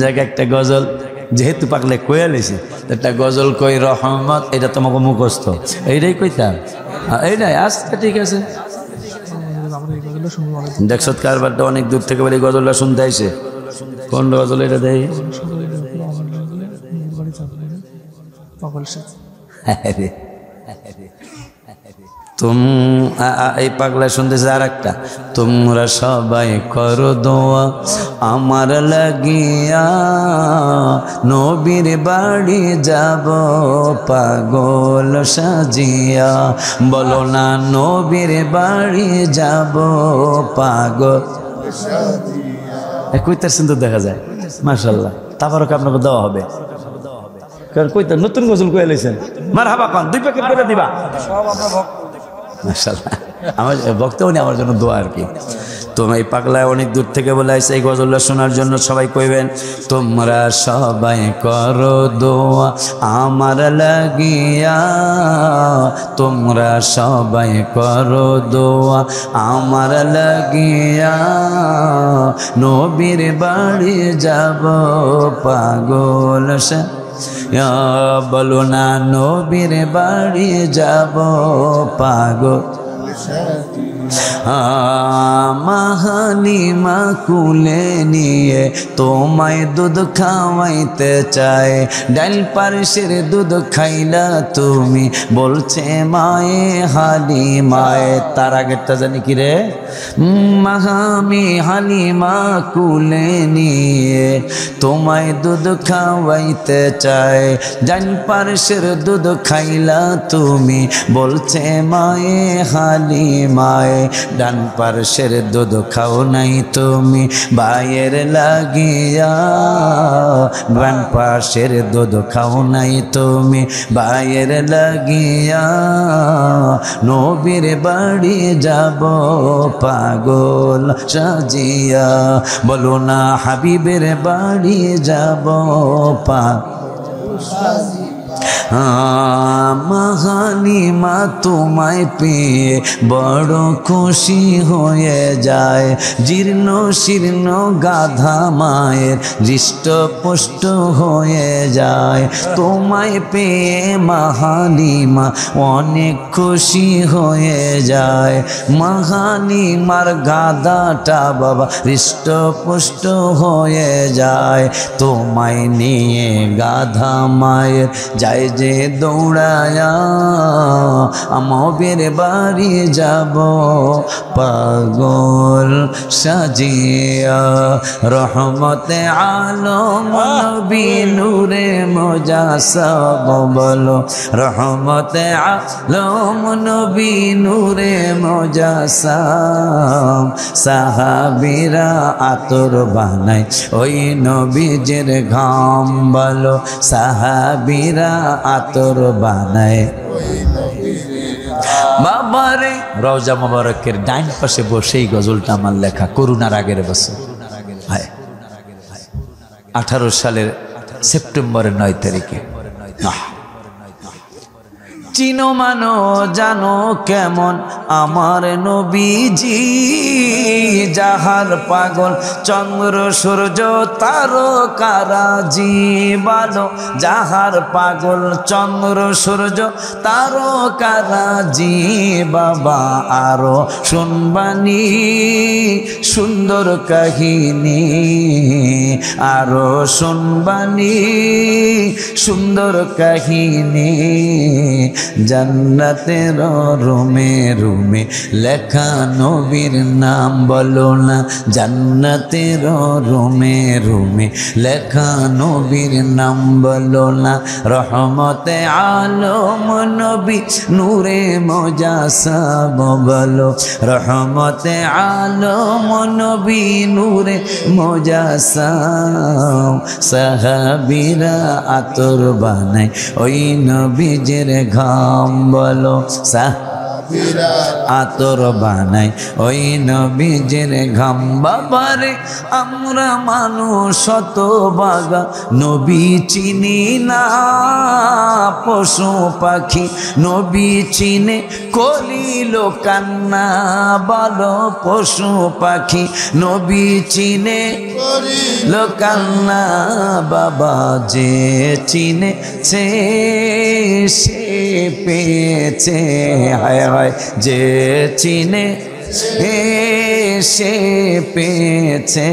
জায়গা একটা গজল যেহেতু পাকলে কয়ে লেছি, একটা গজল কই রহমত, এটা তোমাকে মুখস্থ, এইটাই কইতাম। এইটাই আচ্ছা ঠিক আছে। দেখছ কারবারটা অনেক দূর থেকে বলে গজলটা শুনতে আইছে। কোন গজল এটা দেয়? এই পাগলা শুনতেছে আর একটা, তোমরা সবাই করো দোয়া আমার লাগিয়া, নবীর বাড়ি যাব পাগল সাজিয়া। বলো না নবীর বাড়ি যাব পাগল কইতার সুন্দর দেখা যায়। মাশাআল্লাহ, তাবারক আপনাকে দেওয়া হবে। কারণ কইতা নতুন গজল কয়ে লাইছেন। মারহাবা খান, 2 প্যাকেট করে দিবা। মাশাআল্লাহ, আমার বক্তাও নেই, আমার জন্য দোয়া আর কি। তোমার এই পাগলায় অনেক দূর থেকে বলে আসছে এই গজলটা শোনার জন্য। সবাই কইবেন তোমরা সবাই করো দোয়া আমার লাগিয়া, তোমরা সবাই করো দোয়া আমার লাগিয়া, নবীর বাড়ি যাব পাগল বলো না নবীর বাড়ি যাব পাগল। মাহালিমা কুলে নিয়ে তোমায় দুধ খাওয়াইতে চায়, ডাল পারসের দুধ খাইলা তুমি বলছে মায়ে হালিমায়। তার আগেরটা জানি কি রে? মাহামি হালিমা কুলে নিয়ে তোমায় দুধ খাওয়াইতে চায়, ডাল পারসের দুধ খাইলা তুমি বলছে মায়ে হালিমায়। ডান পার্শ্বের দুধ খাও নাই তুমি ভাইয়ের লাগিয়া, ডান পার্শ্বের দুধ খাও নাই তুমি ভাইয়ের লাগিয়া, নবীর বাড়ি যাব পাগল সাজিয়া। বলো না হাবিবের বাড়ি যাব পাগল। হালিমা তোমায় পেয়ে বড় খুশি হয়ে যায়। জীর্ণ শীর্ণ গাধা মায়ের হৃষ্টপুষ্ট হয়ে যায়। তোমায় পেয়ে হালিমা অনেক খুশি হয়ে যায়। হালিমার গাধাটা বাবা হৃষ্টপুষ্ট হয়ে যায়। তোমায় নিয়ে গাধা মায়ের যায় যে দৌড়ায়া, আমবের বাড়ি যাব পাগল সাজিয়া। রহমতে আলম নবী নূরে মুজাসসাম বলো, রহমতে আলম নবী নূরে মুজাসসাম। সাহাবীরা আতর বানায় ওই নবীজির ঘাম বলো, সাহাবীরা আতর বানায় বাবারে। রওজা মোবারকের ডাইন পাশে বসেই গজলটা আমার লেখা, করুণার আগের বছর 18 সালের সেপ্টেম্বরের 9 তারিখে। চিনো মানো জানো কেমন আমার নবীজি, যাহার পাগল চন্দ্র সূর্য তারকারাজি বলো, যাহার পাগল চন্দ্র সূর্য তারকারাজি। বাবা আরো শুনবানি সুন্দর কাহিনী, আরো শুনবানি সুন্দর কাহিনী। জান্নাতের রুমে রুমে লেখা নবীর নাম বলো না, জান্নাতের রুমে রুমে লেখা নবীর নাম বলো না। রহমতে আলম নবী নূরে মুজাসসাম বলো, রহমতে আলম নবী নূরে মুজাসসাম। সাহাবীরা আতর বানায় ওই নবীজির ঘাম বলো, সাহাবীরা আতর বানায় ওই নবীজির ঘাম। বাবারে আমরা মানুষ শত বাগা নবী চিনি না, পশু পাখি নবী চিনে কলিল কান্না বলো, পশু পাখি নবী চিনে কলিল কান্না। বাবা যে চিনেছে সে পেয়েছে, হায় হায় যে চিনে সে পেয়েছে।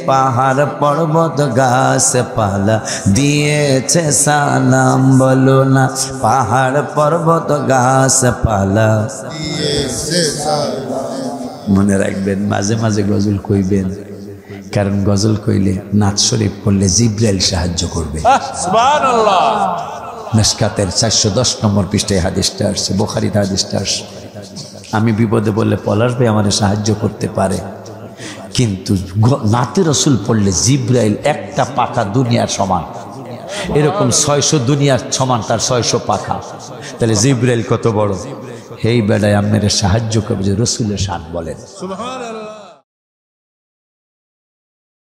পাহাড় পর্বত গাছপালা দিয়েছে সালাম বলো না, পাহাড় পর্বত গাছপালা দিয়েছে সালাম। মনে রাখবেন মাঝে মাঝে গজল কইবেন, কারণ গজল কইলে নাত শরীফ পড়লে জিব্রাইল সাহায্য করবে। সুবহানাল্লাহ। মিশকাতের 410 নম্বর পৃষ্ঠায় হাদিসটা আসছে, বুখারীর হাদিসটা আসছে। আমি বিপদে বললে পলাশ ভাই আমাদের সাহায্য করতে পারে, কিন্তু নাতে রসুল পড়লে জিব্রাইল একটা পাখা দুনিয়ার সমান, এরকম 600 দুনিয়ার সমান তার 600 পাখা। তাহলে জিব্রাইল কত বড়, এই বেলায় আপনারা সাহায্য করবে যে রসুলের শান বলেন। সুবহানাল্লাহ।